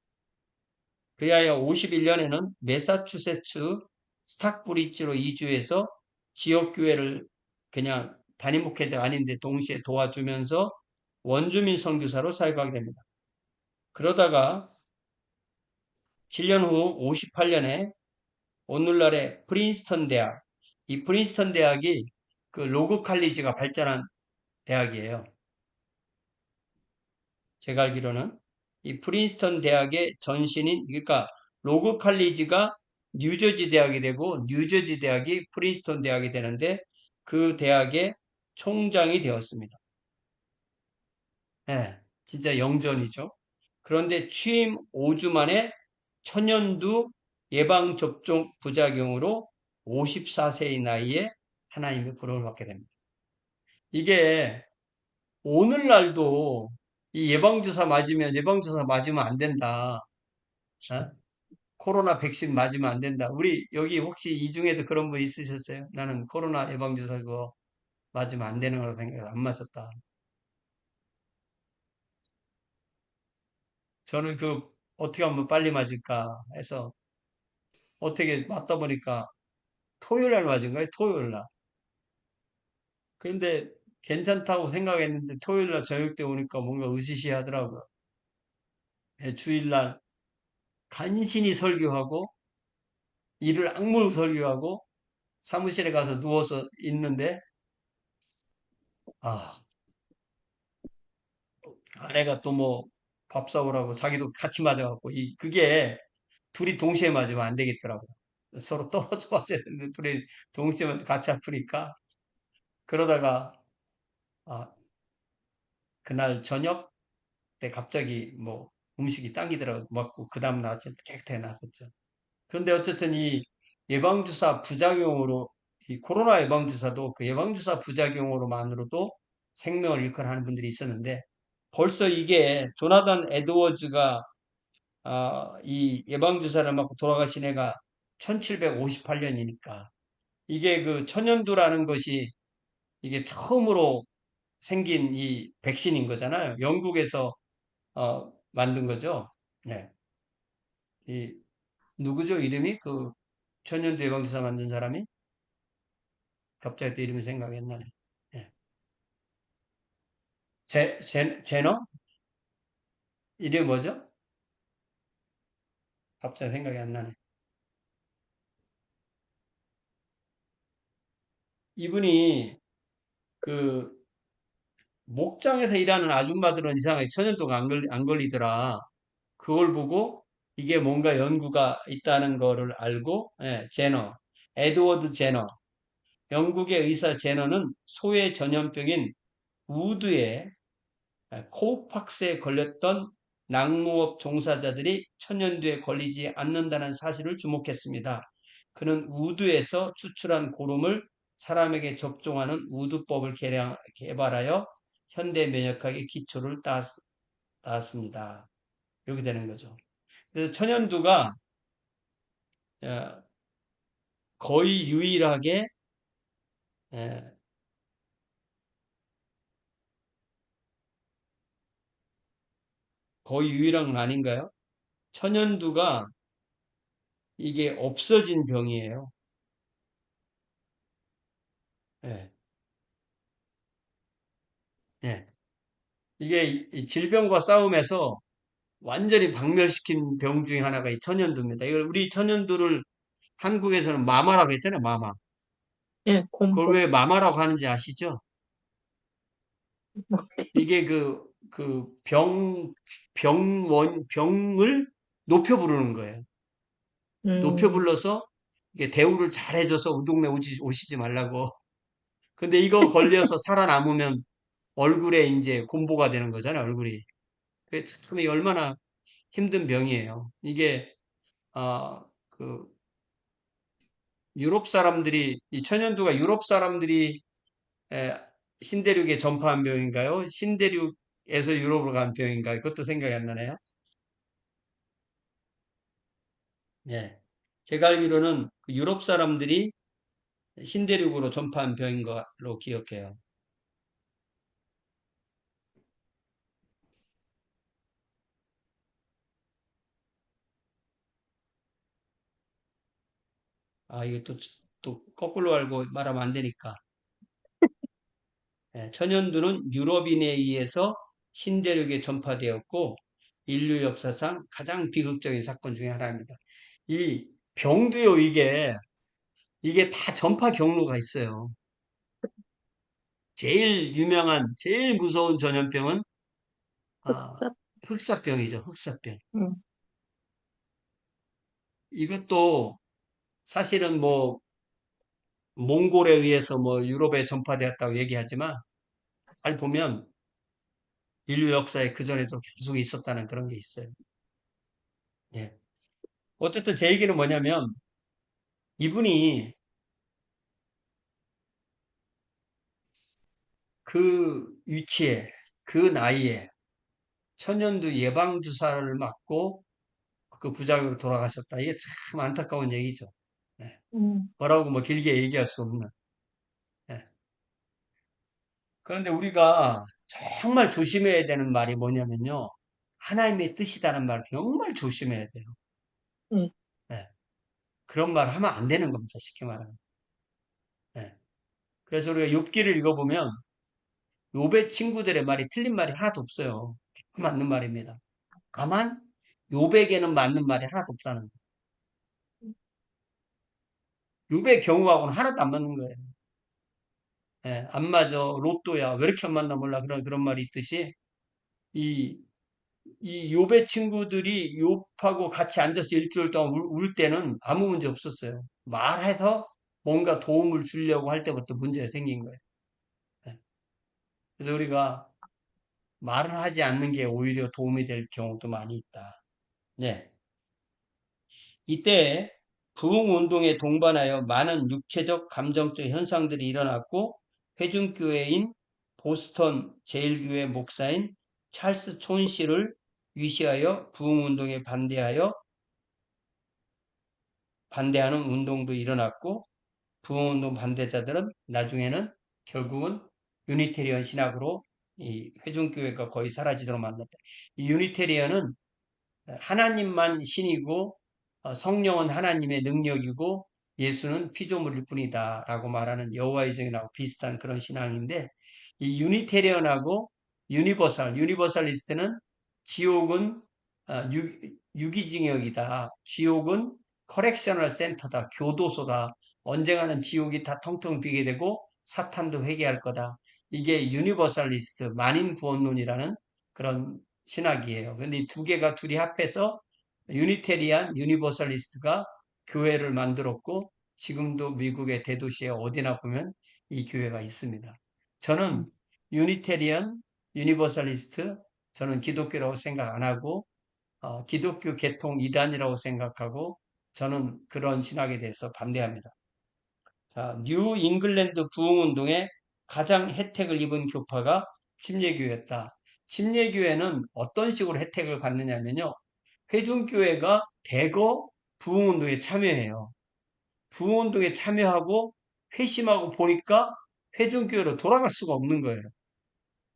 그리하여 51년에는 매사추세츠 스탁브리지로 이주해서 지역교회를 그냥 단임 목회자가 아닌데 동시에 도와주면서 원주민 선교사로 사역하게 됩니다. 그러다가 7년 후 58년에 오늘날의 프린스턴 대학, 이 프린스턴 대학이 그 로그 칼리지가 발전한 대학이에요. 제가 알기로는 이 프린스턴 대학의 전신인, 그러니까 로그 칼리지가 뉴저지 대학이 되고 뉴저지 대학이 프린스턴 대학이 되는데 그 대학의 총장이 되었습니다. 네, 진짜 영전이죠. 그런데 취임 5주 만에 천연두 예방접종 부작용으로 54세의 나이에 하나님의 부름을 받게 됩니다. 이게 오늘날도 이 예방주사 맞으면 안 된다. 어? 코로나 백신 맞으면 안 된다. 우리 여기 혹시 이 중에도 그런 분 있으셨어요? 나는 코로나 예방주사 그거 맞으면 안 되는 거라고 생각해요. 안 맞았다. 저는 그 어떻게 하면 빨리 맞을까 해서 어떻게 맞다 보니까 토요일 날 맞은 거예요. 토요일 날. 그런데 괜찮다고 생각했는데 토요일 날 저녁 때 오니까 뭔가 으시시하더라고요. 주일 날 간신히 설교하고 이를 악물고 설교하고 사무실에 가서 누워서 있는데 아 아내가 또 뭐 밥 사오라고 자기도 같이 맞아갖고 그게 둘이 동시에 맞으면 안 되겠더라고요. 서로 떨어져 맞아야 되는데 둘이 동시에 맞아 같이 아프니까 그러다가 아, 그날 저녁 때 갑자기 뭐 음식이 당기더라고 맞고 그 다음 날 아침 깨끗하게 나았죠. 그런데 어쨌든 이 예방주사 부작용으로 이 코로나 예방주사도 그 예방주사 부작용으로만으로도 생명을 잃거나 하는 분들이 있었는데 벌써 이게 조나단 에드워즈가 이 예방주사를 맞고 돌아가신 해가 1758년이니까 이게 그 천연두라는 것이 이게 처음으로 생긴 이 백신인 거잖아요. 영국에서 만든 거죠. 네. 이 누구죠? 이름이 그 천연두 예방주사 만든 사람이 갑자기 또 이름이 생각이 안 나네. 예. 제너? 이름이 뭐죠? 갑자기 생각이 안 나네. 이분이 그 목장에서 일하는 아줌마들은 이상하게 천연두가 안 걸리더라. 그걸 보고 이게 뭔가 연구가 있다는 거를 알고, 예, 제너, 에드워드 제너. 영국의 의사 제너는 소외 전염병인 우드에 코우팍스에 걸렸던 낙무업 종사자들이 천연두에 걸리지 않는다는 사실을 주목했습니다. 그는 우드에서 추출한 고름을 사람에게 접종하는 우드법을 개발하여 현대 면역학의 기초를 쌓았습니다. 이렇게 되는 거죠. 그래서 천연두가 어, 거의 유일하게 에, 거의 유일한 건 아닌가요? 천연두가 이게 없어진 병이에요. 예, 예. 이게 이 질병과 싸움에서 완전히 박멸시킨 병 중에 하나가 이 천연두입니다. 이걸 우리 천연두를 한국에서는 마마라고 했잖아요, 마마.
예,
그걸
곰보.
왜 마마라고 하는지 아시죠? 이게 병을 높여 부르는 거예요. 높여
음,
불러서 이게 대우를 잘 해줘서 우리 동네 오시지 말라고. 근데 이거 걸려서 살아남으면 얼굴에 이제 곰보가 되는 거잖아요, 얼굴이. 그게 참 이게 얼마나 힘든 병이에요. 이게, 아, 그, 유럽 사람들이, 이 천연두가 유럽 사람들이 에, 신대륙에 전파한 병인가요? 신대륙에서 유럽으로 간 병인가요? 그것도 생각이 안 나네요. 예. 제가 알기로는 그 유럽 사람들이 신대륙으로 전파한 병인 걸로 기억해요. 아, 이게 또 거꾸로 알고 말하면 안 되니까. 예, 천연두는 유럽인에 의해서 신대륙에 전파되었고 인류 역사상 가장 비극적인 사건 중에 하나입니다. 이 병도요, 이게 다 전파 경로가 있어요. 제일 유명한, 제일 무서운 전염병은 아,
흑사.
흑사병이죠. 흑사병.
음,
이것도 사실은 뭐 몽골에 의해서 뭐 유럽에 전파되었다고 얘기하지만 잘 보면 인류 역사에 그전에도 계속 있었다는 그런 게 있어요. 예. 어쨌든 제 얘기는 뭐냐면 이분이 그 위치에 그 나이에 천연두 예방 주사를 맞고 그 부작용으로 돌아가셨다. 이게 참 안타까운 얘기죠. 예.
음,
뭐라고 뭐 길게 얘기할 수 없는. 예. 그런데 우리가 정말 조심해야 되는 말이 뭐냐면요. 하나님의 뜻이다는 말 정말 조심해야 돼요.
예,
예. 그런 말 하면 안 되는 겁니다. 쉽게 말하면. 예. 그래서 우리가 욥기를 읽어보면 욥의 친구들의 말이 틀린 말이 하나도 없어요. 맞는 말입니다. 다만 욥에게는 맞는 말이 하나도 없다는 거예요. 욥의 경우하고는 하나도 안 맞는 거예요. 예, 안 맞아. 로또야. 왜 이렇게 안 맞나 몰라. 그런 말이 있듯이 이 이 욥의 친구들이 욥하고 같이 앉아서 일주일 동안 울 때는 아무 문제 없었어요. 말해서 뭔가 도움을 주려고 할 때부터 문제가 생긴 거예요. 예. 그래서 우리가 말을 하지 않는 게 오히려 도움이 될 경우도 많이 있다. 네. 이때 부흥운동에 동반하여 많은 육체적, 감정적 현상들이 일어났고 회중교회인 보스턴 제일교회 목사인 찰스 촌씨를 위시하여 부흥운동에 반대하는 운동도 일어났고 부흥운동 반대자들은 나중에는 결국은 유니테리언 신학으로 이 회중교회가 거의 사라지도록 만났다. 이 유니테리언은 하나님만 신이고 성령은 하나님의 능력이고 예수는 피조물일 뿐이다라고 말하는 여호와의 증인하고 비슷한 그런 신앙인데 이 유니테리언하고 유니버설리스트는 지옥은 유기징역이다. 지옥은 커렉셔널 센터다. 교도소다. 언젠가는 지옥이 다 텅텅 비게 되고 사탄도 회개할 거다. 이게 유니버설리스트 만인 구원론이라는 그런 신학이에요. 근데 이 두 개가 둘이 합해서 유니테리안 유니버설리스트가 교회를 만들었고 지금도 미국의 대도시에 어디나 보면 이 교회가 있습니다. 저는 유니테리언, 유니버설리스트, 저는 기독교라고 생각 안 하고 기독교 계통 이단이라고 생각하고 저는 그런 신학에 대해서 반대합니다. 자, 뉴 잉글랜드 부흥운동에 가장 혜택을 입은 교파가 침례교회였다. 침례교회는 어떤 식으로 혜택을 받느냐면요. 회중교회가 대거 부흥운동에 참여해요. 부흥운동에 참여하고 회심하고 보니까 회중교회로 돌아갈 수가 없는 거예요.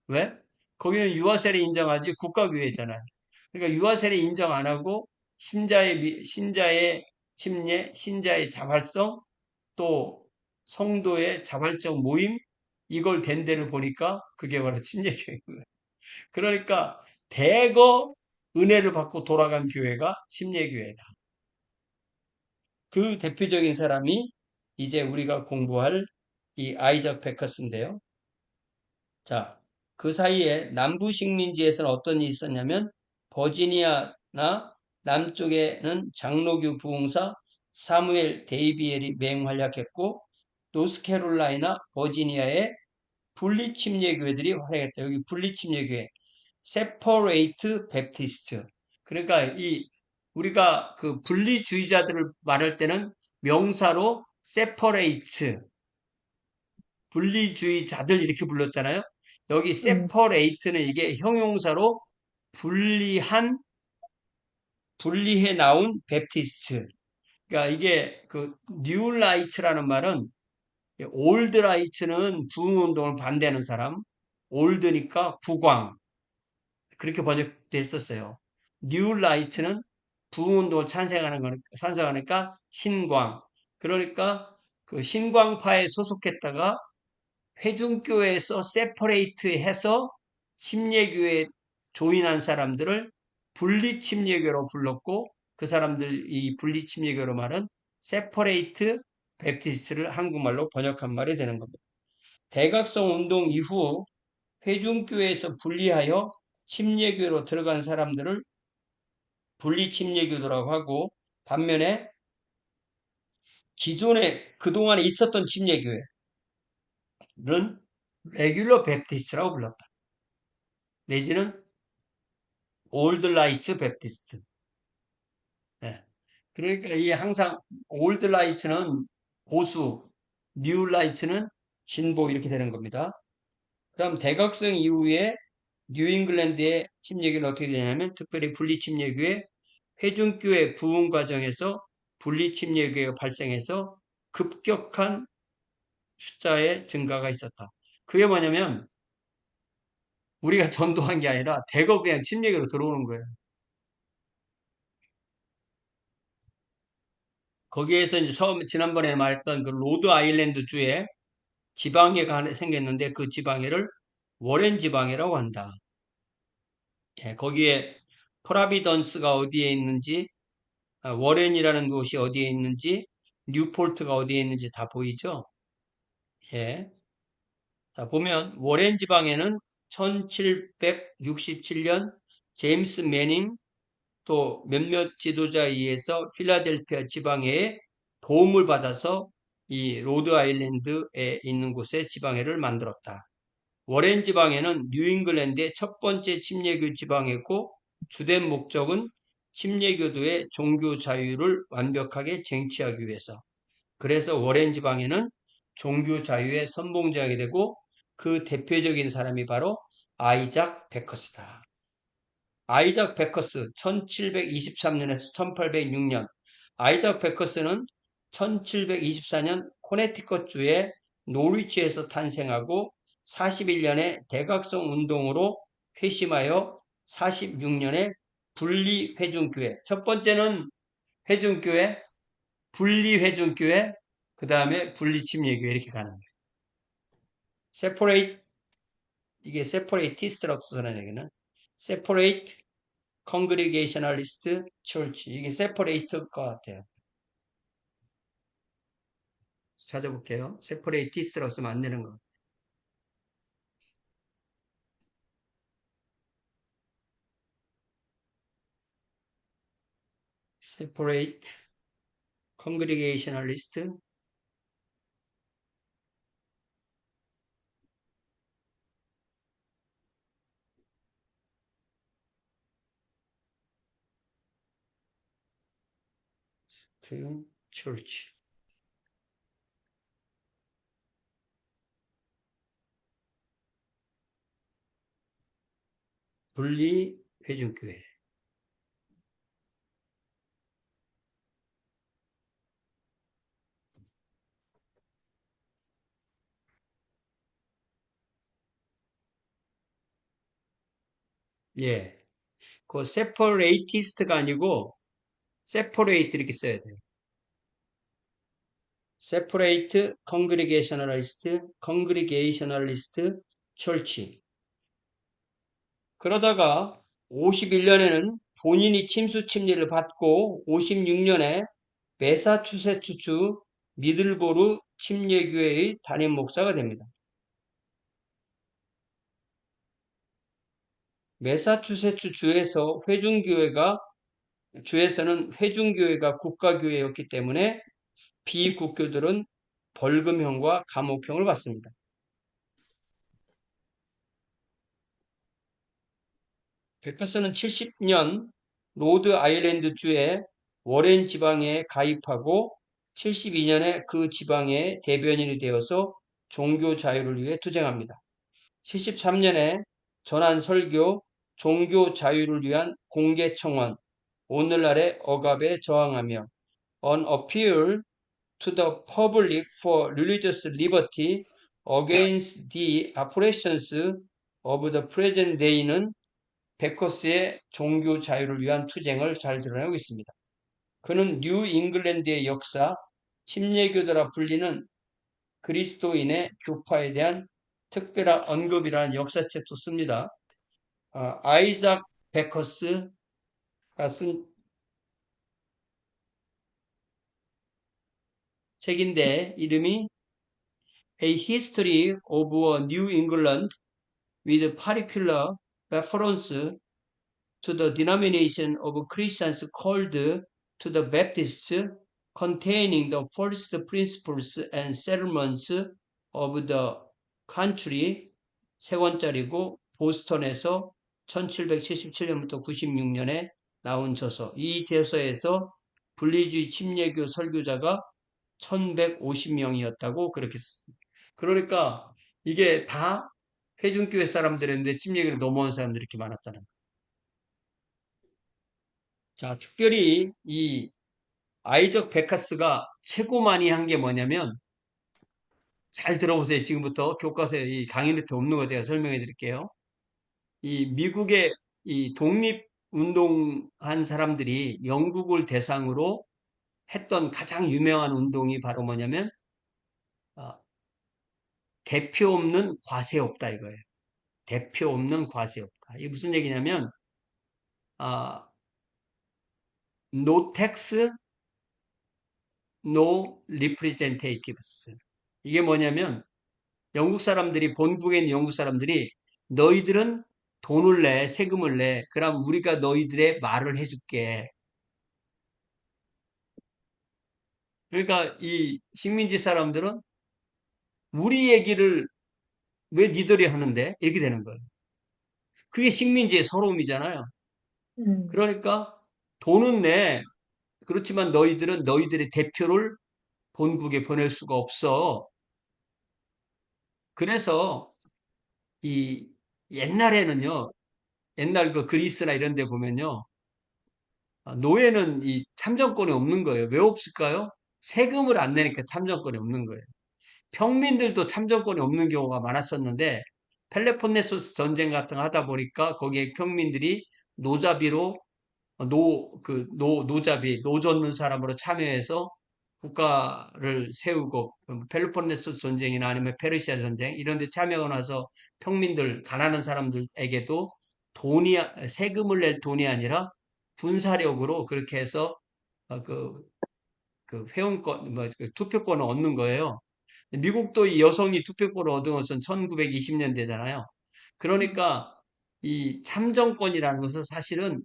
왜? 거기는 유아세례 인정하지 국가교회잖아요. 그러니까 유아세례 인정 안 하고 신자의 침례, 신자의 자발성, 또 성도의 자발적 모임 이걸 된 데를 보니까 그게 바로 침례교회인 거예요. 그러니까 대거 은혜를 받고 돌아간 교회가 침례교회다. 그 대표적인 사람이 이제 우리가 공부할 이 아이작 베커스인데요. 자, 그 사이에 남부 식민지에서는 어떤 일이 있었냐면 버지니아나 남쪽에는 장로교 부흥사 사무엘 데이비엘이 맹활약했고 노스캐롤라이나 버지니아의 분리침례교회들이 활약했다. 여기 분리침례교회, 세퍼레이트 베프티스트. 그러니까 이 우리가 그 분리주의자들을 말할 때는 명사로 세퍼레이트 분리주의자들 이렇게 불렀잖아요. 여기 separate는 이게 형용사로 분리해 나온 베프티스트. 그러니까 이게 그 new right라는 말은 old right는 부흥운동을 반대하는 사람, old니까 국왕 그렇게 번역됐었어요. new right는 부흥운동을 찬성하니까 신광. 그러니까 그 신광파에 소속했다가 회중교회에서 세퍼레이트 해서 침례교회에 조인한 사람들을 분리침례교로 불렀고 그 사람들 이 분리침례교로 말은 세퍼레이트 베프티스트를 한국말로 번역한 말이 되는 겁니다. 대각성 운동 이후 회중교회에서 분리하여 침례교로 들어간 사람들을 분리침례교도라고 하고 반면에 기존에 그동안에 있었던 침례교회는 레귤러 베프티스트라고 불렀다. 내지는 올드 라이츠 베프티스트. 네. 그러니까 이 항상 올드 라이츠는 보수, 뉴 라이츠는 진보 이렇게 되는 겁니다. 그럼 대각성 이후에 뉴잉글랜드의 침례교는 어떻게 되냐면 특별히 분리침례교회 회중교회 부흥 과정에서 분리침례교회가 발생해서 급격한 숫자의 증가가 있었다. 그게 뭐냐면 우리가 전도한 게 아니라 대거 그냥 침례교로 들어오는 거예요. 거기에서 이제 지난번에 말했던 그 로드 아일랜드 주에 지방회가 생겼는데 그 지방회를 워렌 지방회라고 한다. 예, 거기에 프라비던스가 어디에 있는지, 워렌이라는 곳이 어디에 있는지, 뉴폴트가 어디에 있는지 다 보이죠? 예. 자, 보면 워렌 지방에는 1767년 제임스 매닝 또 몇몇 지도자에 의해서 필라델피아 지방회에 도움을 받아서 이 로드 아일랜드에 있는 곳에 지방회를 만들었다. 워렌 지방회는 뉴잉글랜드의 첫 번째 침례교 지방회고 주된 목적은 침례교도의 종교 자유를 완벽하게 쟁취하기 위해서. 그래서 워렌 지방회는 종교 자유의 선봉자가 되고 그 대표적인 사람이 바로 아이작 베커스다. 아이작 베커스 1723년에서 1806년 아이작 베커스는 1724년 코네티컷주의 노리치에서 탄생하고 41년에 대각성 운동으로 회심하여 46년에 분리회중교회 첫 번째는 회중교회 분리회중교회 그 다음에 분리침례교회 이렇게 가는 거예요. separate 이게 separatiste라고 쓰는 얘기는 separate Congregationalist Church. 이게 separate일 것 같아요. 찾아볼게요. separatist라고 쓰면 안 되는 거. separate Congregationalist Church. 분리 회중교회. 예. 그 separatist가 아니고 separate 이렇게 써야 돼요. separate congregationalist church. 그러다가 51년에는 본인이 침수 침례를 받고 56년에 매사추세츠주 미들보루 침례교회의 담임 목사가 됩니다. 매사추세츠 주에서는 회중교회가 국가교회였기 때문에 비국교들은 벌금형과 감옥형을 받습니다. 베커스는 70년 로드 아일랜드 주의 워렌 지방에 가입하고 72년에 그 지방의 대변인이 되어서 종교 자유를 위해 투쟁합니다. 73년에 전한 설교, 종교 자유를 위한 공개 청원, 오늘날의 억압에 저항하며 On appeal to the public for religious liberty against the oppressions of the present day는 베커스의 종교 자유를 위한 투쟁을 잘 드러내고 있습니다. 그는 뉴 잉글랜드의 역사, 침례교도라 불리는 그리스도인의 교파에 대한 특별한 언급이라는 역사책도 씁니다. 아이작 베커스가 쓴 책인데 이름이 A History of New England with particular reference to the denomination of Christians called to the Baptists, containing the first principles and settlements of the country. 세 권짜리고 보스턴에서 1777년부터 96년에 나온 저서. 이 저서에서 분리주의 침례교 설교자가 1150명이었다고 그렇게 썼습니다. 그러니까 이게 다 회중교회 사람들인데 침례교를 넘어온 사람들이 이렇게 많았다는 거예요. 자, 특별히 이 아이적 베카스가 최고 많이 한 게 뭐냐면, 잘 들어보세요. 지금부터 교과서에 이 강의 밑에 없는 거 제가 설명해 드릴게요. 이 미국의 이 독립운동한 사람들이 영국을 대상으로 했던 가장 유명한 운동이 바로 뭐냐면, 대표 없는 과세 없다 이거예요. 대표 없는 과세 없다. 이게 무슨 얘기냐면, no tax, no representatives. 이게 뭐냐면 영국 사람들이 본국에 있는 영국 사람들이 너희들은 돈을 내, 세금을 내. 그럼 우리가 너희들의 말을 해줄게. 그러니까 이 식민지 사람들은 우리 얘기를 왜 니들이 하는데? 이렇게 되는 거예요. 그게 식민지의 서러움이잖아요. 그러니까 돈은 내. 그렇지만 너희들은 너희들의 대표를 본국에 보낼 수가 없어. 그래서 이 옛날에는요, 옛날 그 그리스나 이런 데 보면요, 노예는 이 참정권이 없는 거예요. 왜 없을까요? 세금을 안 내니까 참정권이 없는 거예요. 평민들도 참정권이 없는 경우가 많았었는데, 펠레폰네소스 전쟁 같은 거 하다 보니까 거기에 평민들이 노자비로, 노자비, 노 젓는 사람으로 참여해서 국가를 세우고, 펠로폰네소스 전쟁이나 아니면 페르시아 전쟁, 이런 데 참여하고 나서 평민들, 가난한 사람들에게도 세금을 낼 돈이 아니라 군사력으로 그렇게 해서, 어, 그, 회원권, 투표권을 얻는 거예요. 미국도 이 여성이 투표권을 얻은 것은 1920년대잖아요. 그러니까 이 참정권이라는 것은 사실은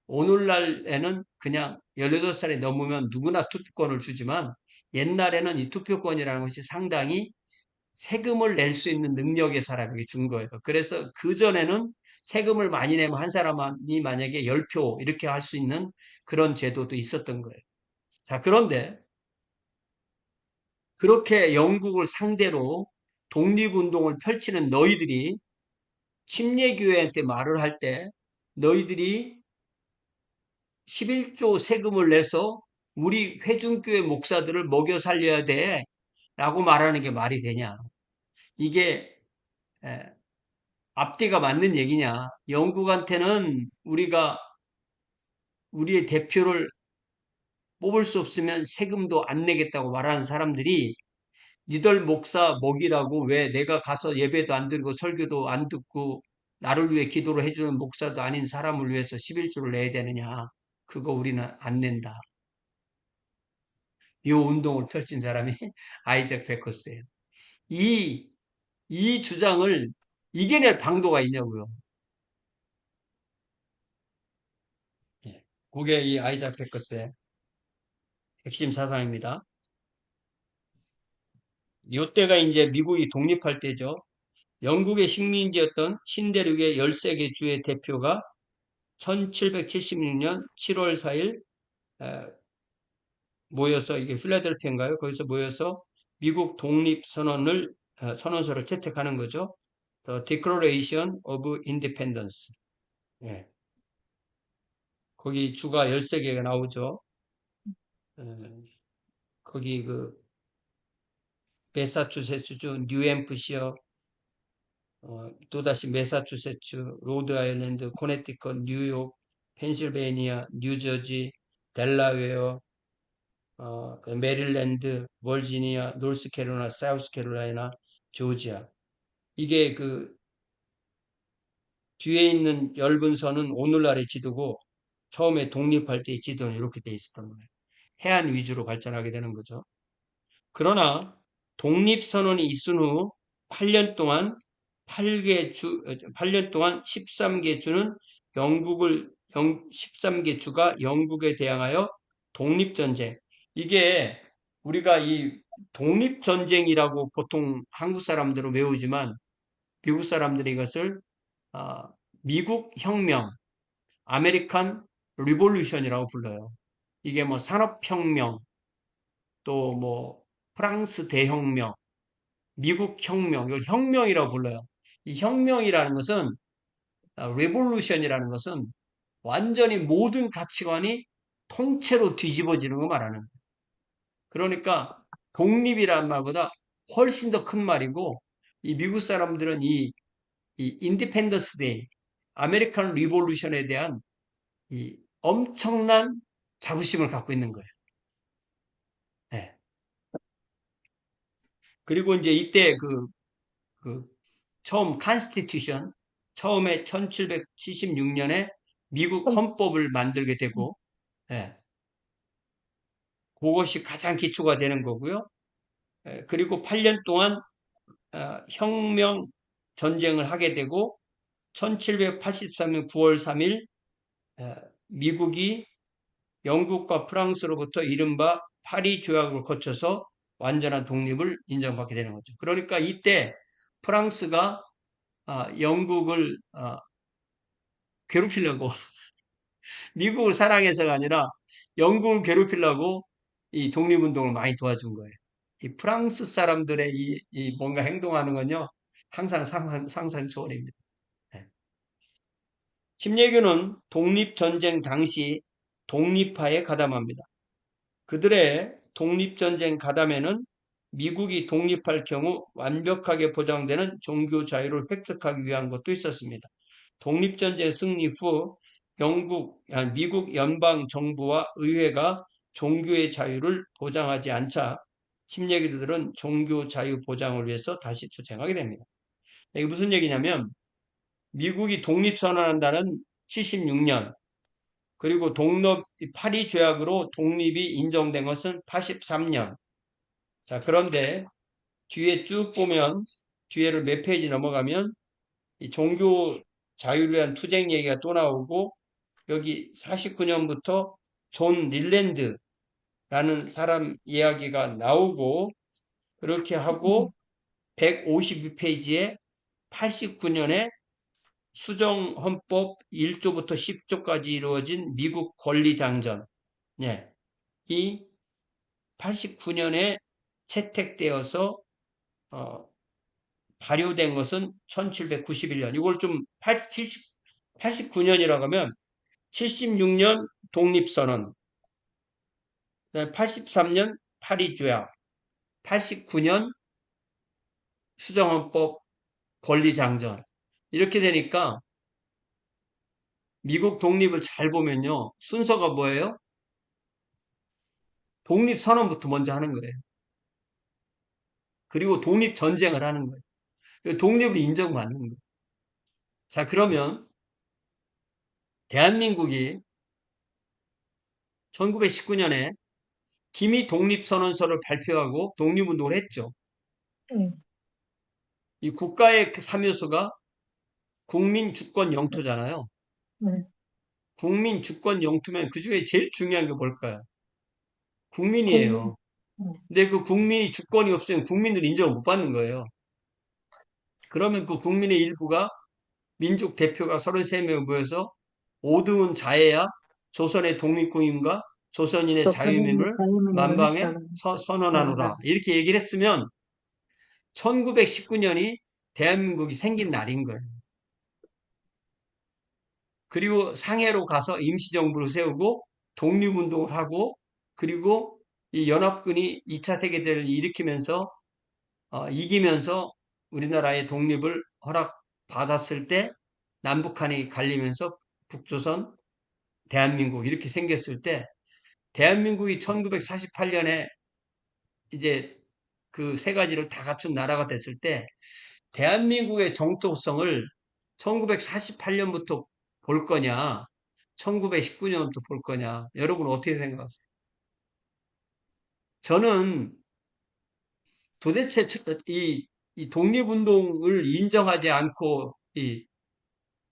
오늘날에는 그냥 18살이 넘으면 누구나 투표권을 주지만 옛날에는 이 투표권이라는 것이 상당히 세금을 낼 수 있는 능력의 사람에게 준 거예요. 그래서 그전에는 세금을 많이 내면 한 사람이 만약에 10표 이렇게 할 수 있는 그런 제도도 있었던 거예요. 자, 그런데 그렇게 영국을 상대로 독립운동을 펼치는 너희들이 침례교회한테 말을 할 때 너희들이 11조 세금을 내서 우리 회중교회 목사들을 먹여 살려야 돼 라고 말하는 게 말이 되냐. 이게 앞뒤가 맞는 얘기냐. 영국한테는 우리가 우리의 대표를 뽑을 수 없으면 세금도 안 내겠다고 말하는 사람들이 니들 목사 먹이라고 왜 내가 가서 예배도 안 드리고 설교도 안 듣고 나를 위해 기도를 해주는 목사도 아닌 사람을 위해서 11조를 내야 되느냐. 그거 우리는 안 낸다. 이 운동을 펼친 사람이 아이작 베커스예요. 이 주장을 이겨낼 방도가 있냐고요. 예. 그게 이 아이작 베커스의 핵심 사상입니다. 이때가 이제 미국이 독립할 때죠. 영국의 식민지였던 신대륙의 13개 주의 대표가 1776년 7월 4일 모여서, 이게 필라델피아인가요? 거기서 모여서 미국 독립선언을 선언서를 채택하는 거죠. The Declaration of Independence. 예. 거기 주가 13개가 나오죠. 거기 그 매사추세츠주, 뉴햄프시어, 또다시 매사추세츠, 로드아일랜드, 코네티컷, 뉴욕, 펜실베이니아, 뉴저지, 델라웨어, 메릴랜드, 버지니아, 노스캐롤라이나, 사우스캐롤라이나, 조지아. 이게 그 뒤에 있는 얇은 선은 오늘날의 지도고 처음에 독립할 때의 지도는 이렇게 돼 있었던 거예요. 해안 위주로 발전하게 되는 거죠. 그러나 독립선언이 있은 후 8년 동안 8년 동안 13개 주는 13개 주가 영국에 대항하여 독립전쟁. 이게 우리가 이 독립전쟁이라고 보통 한국 사람들은 외우지만 미국 사람들이 이것을 미국 혁명, 아메리칸 리볼루션이라고 불러요. 이게 뭐 산업혁명, 또 뭐 프랑스 대혁명, 미국 혁명, 이걸 혁명이라고 불러요. 이 혁명이라는 것은, 리볼루션이라는 것은 완전히 모든 가치관이 통째로 뒤집어지는 거 말하는 거예요. 그러니까 독립이라는 말보다 훨씬 더 큰 말이고, 이 미국 사람들은 이 인디펜던스 데이, 아메리칸 리볼루션에 대한 이 엄청난 자부심을 갖고 있는 거예요. 네. 그리고 이제 이때 그 처음 컨스티튜션, 처음에 1776년에 미국 헌법을 만들게 되고, 예, 그것이 가장 기초가 되는 거고요. 그리고 8년 동안 혁명 전쟁을 하게 되고 1783년 9월 3일 미국이 영국과 프랑스로부터 이른바 파리 조약을 거쳐서 완전한 독립을 인정받게 되는 거죠. 그러니까 이때 프랑스가 영국을 괴롭히려고 미국을 사랑해서가 아니라 영국을 괴롭히려고 이 독립운동을 많이 도와준 거예요. 이 프랑스 사람들의 이 뭔가 행동하는 건요, 항상 상상 초월입니다. 네. 침례교는 독립전쟁 당시 독립파에 가담합니다. 그들의 독립전쟁 가담에는 미국이 독립할 경우 완벽하게 보장되는 종교 자유를 획득하기 위한 것도 있었습니다. 독립전쟁 승리 후 미국 연방정부와 의회가 종교의 자유를 보장하지 않자 침례교도들은 종교 자유 보장을 위해서 다시 투쟁하게 됩니다. 이게 무슨 얘기냐면 미국이 독립선언한다는 76년, 그리고 파리 조약으로 독립이 인정된 것은 83년. 자, 그런데 뒤에 쭉 보면, 뒤에를 몇 페이지 넘어가면 이 종교 자유를 위한 투쟁 얘기가 또 나오고, 여기 49년부터 존 릴랜드라는 사람 이야기가 나오고, 그렇게 하고 152페이지에 89년에 수정헌법 1조부터 10조까지 이루어진 미국 권리장전. 예. 이 89년에 채택되어서 발효된 것은 1791년. 이걸 좀 89년이라고 하면 76년 독립선언, 83년 파리조약, 89년 수정헌법 권리장전. 이렇게 되니까 미국 독립을 잘 보면요. 순서가 뭐예요? 독립선언부터 먼저 하는 거예요. 그리고 독립전쟁을 하는 거예요. 독립을 인정받는 거예요. 자, 그러면 대한민국이 1919년에 기미 독립선언서를 발표하고 독립운동을 했죠. 이 국가의 그 3요소가 국민, 주권, 영토잖아요. 국민, 주권, 영토면 그 중에 제일 중요한 게 뭘까요? 국민이에요. 근데 그 국민이 주권이 없으면 국민들 인정을 못 받는 거예요. 그러면 그 국민의 일부가 민족 대표가 33명 모여서 오드운 자해야 조선의 독립국임과 조선인의 자유민을 만방에 선언하노라. 이렇게 얘기를 했으면 1919년이 대한민국이 생긴 날인 거예요. 그리고 상해로 가서 임시정부를 세우고 독립운동을 하고 그리고 이 연합군이 2차 세계대전을 일으키면서 이기면서 우리나라의 독립을 허락받았을 때 남북한이 갈리면서 북조선, 대한민국 이렇게 생겼을 때 대한민국이 1948년에 이제 그 세 가지를 다 갖춘 나라가 됐을 때 대한민국의 정통성을 1948년부터 볼 거냐, 1919년부터 볼 거냐, 여러분 어떻게 생각하세요? 저는 도대체 이 독립운동을 인정하지 않고, 이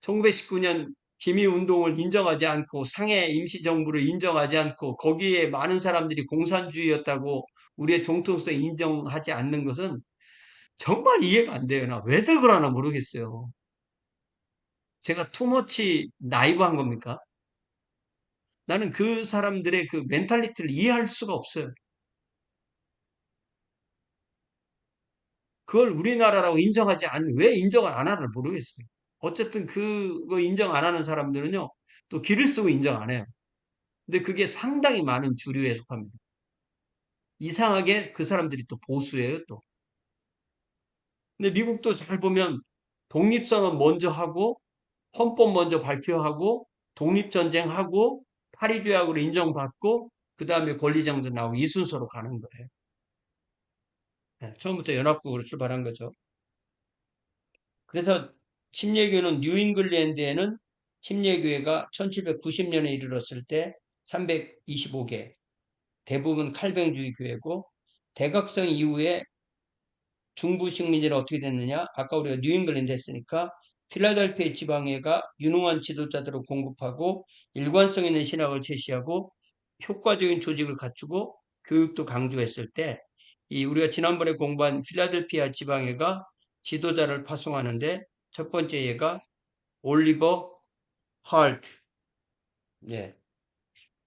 1919년 기미운동을 인정하지 않고, 상해 임시정부를 인정하지 않고, 거기에 많은 사람들이 공산주의였다고 우리의 정통성 인정하지 않는 것은 정말 이해가 안 돼요. 나 왜들 그러나 모르겠어요. 제가 투머치 나이브한 겁니까? 나는 그 사람들의 그 멘탈리티를 이해할 수가 없어요. 그걸 우리나라라고 왜 인정을 안 하나 모르겠어요. 어쨌든 그거 인정 안 하는 사람들은요, 또 길을 쓰고 인정 안 해요. 근데 그게 상당히 많은 주류에 속합니다. 이상하게 그 사람들이 또 보수예요, 또. 근데 미국도 잘 보면 독립선언 먼저 하고, 헌법 먼저 발표하고, 독립전쟁하고, 파리조약으로 인정받고, 그 다음에 권리장전 나오고 이 순서로 가는 거예요. 네, 처음부터 연합국으로 출발한 거죠. 그래서 침례교는 뉴잉글랜드에는 침례교회가 1790년에 이르렀을 때 325개, 대부분 칼뱅주의 교회고 대각성 이후에 중부 식민지는 어떻게 됐느냐? 아까 우리가 뉴잉글랜드 했으니까 필라델피아 지방회가 유능한 지도자들을 공급하고 일관성 있는 신학을 제시하고 효과적인 조직을 갖추고 교육도 강조했을 때 이 우리가 지난번에 공부한 필라델피아 지방회가 지도자를 파송하는데 첫 번째 얘가 올리버 할트. 예.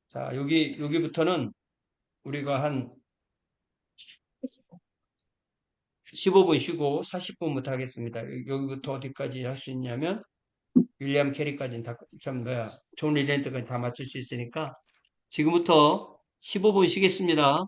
자, 여기부터는 우리가 한 15분 쉬고 40분부터 하겠습니다. 여기부터 어디까지 할 수 있냐면 윌리엄 캐리까지는 존 리랜드까지 다 맞출 수 있으니까 지금부터 15분 쉬겠습니다.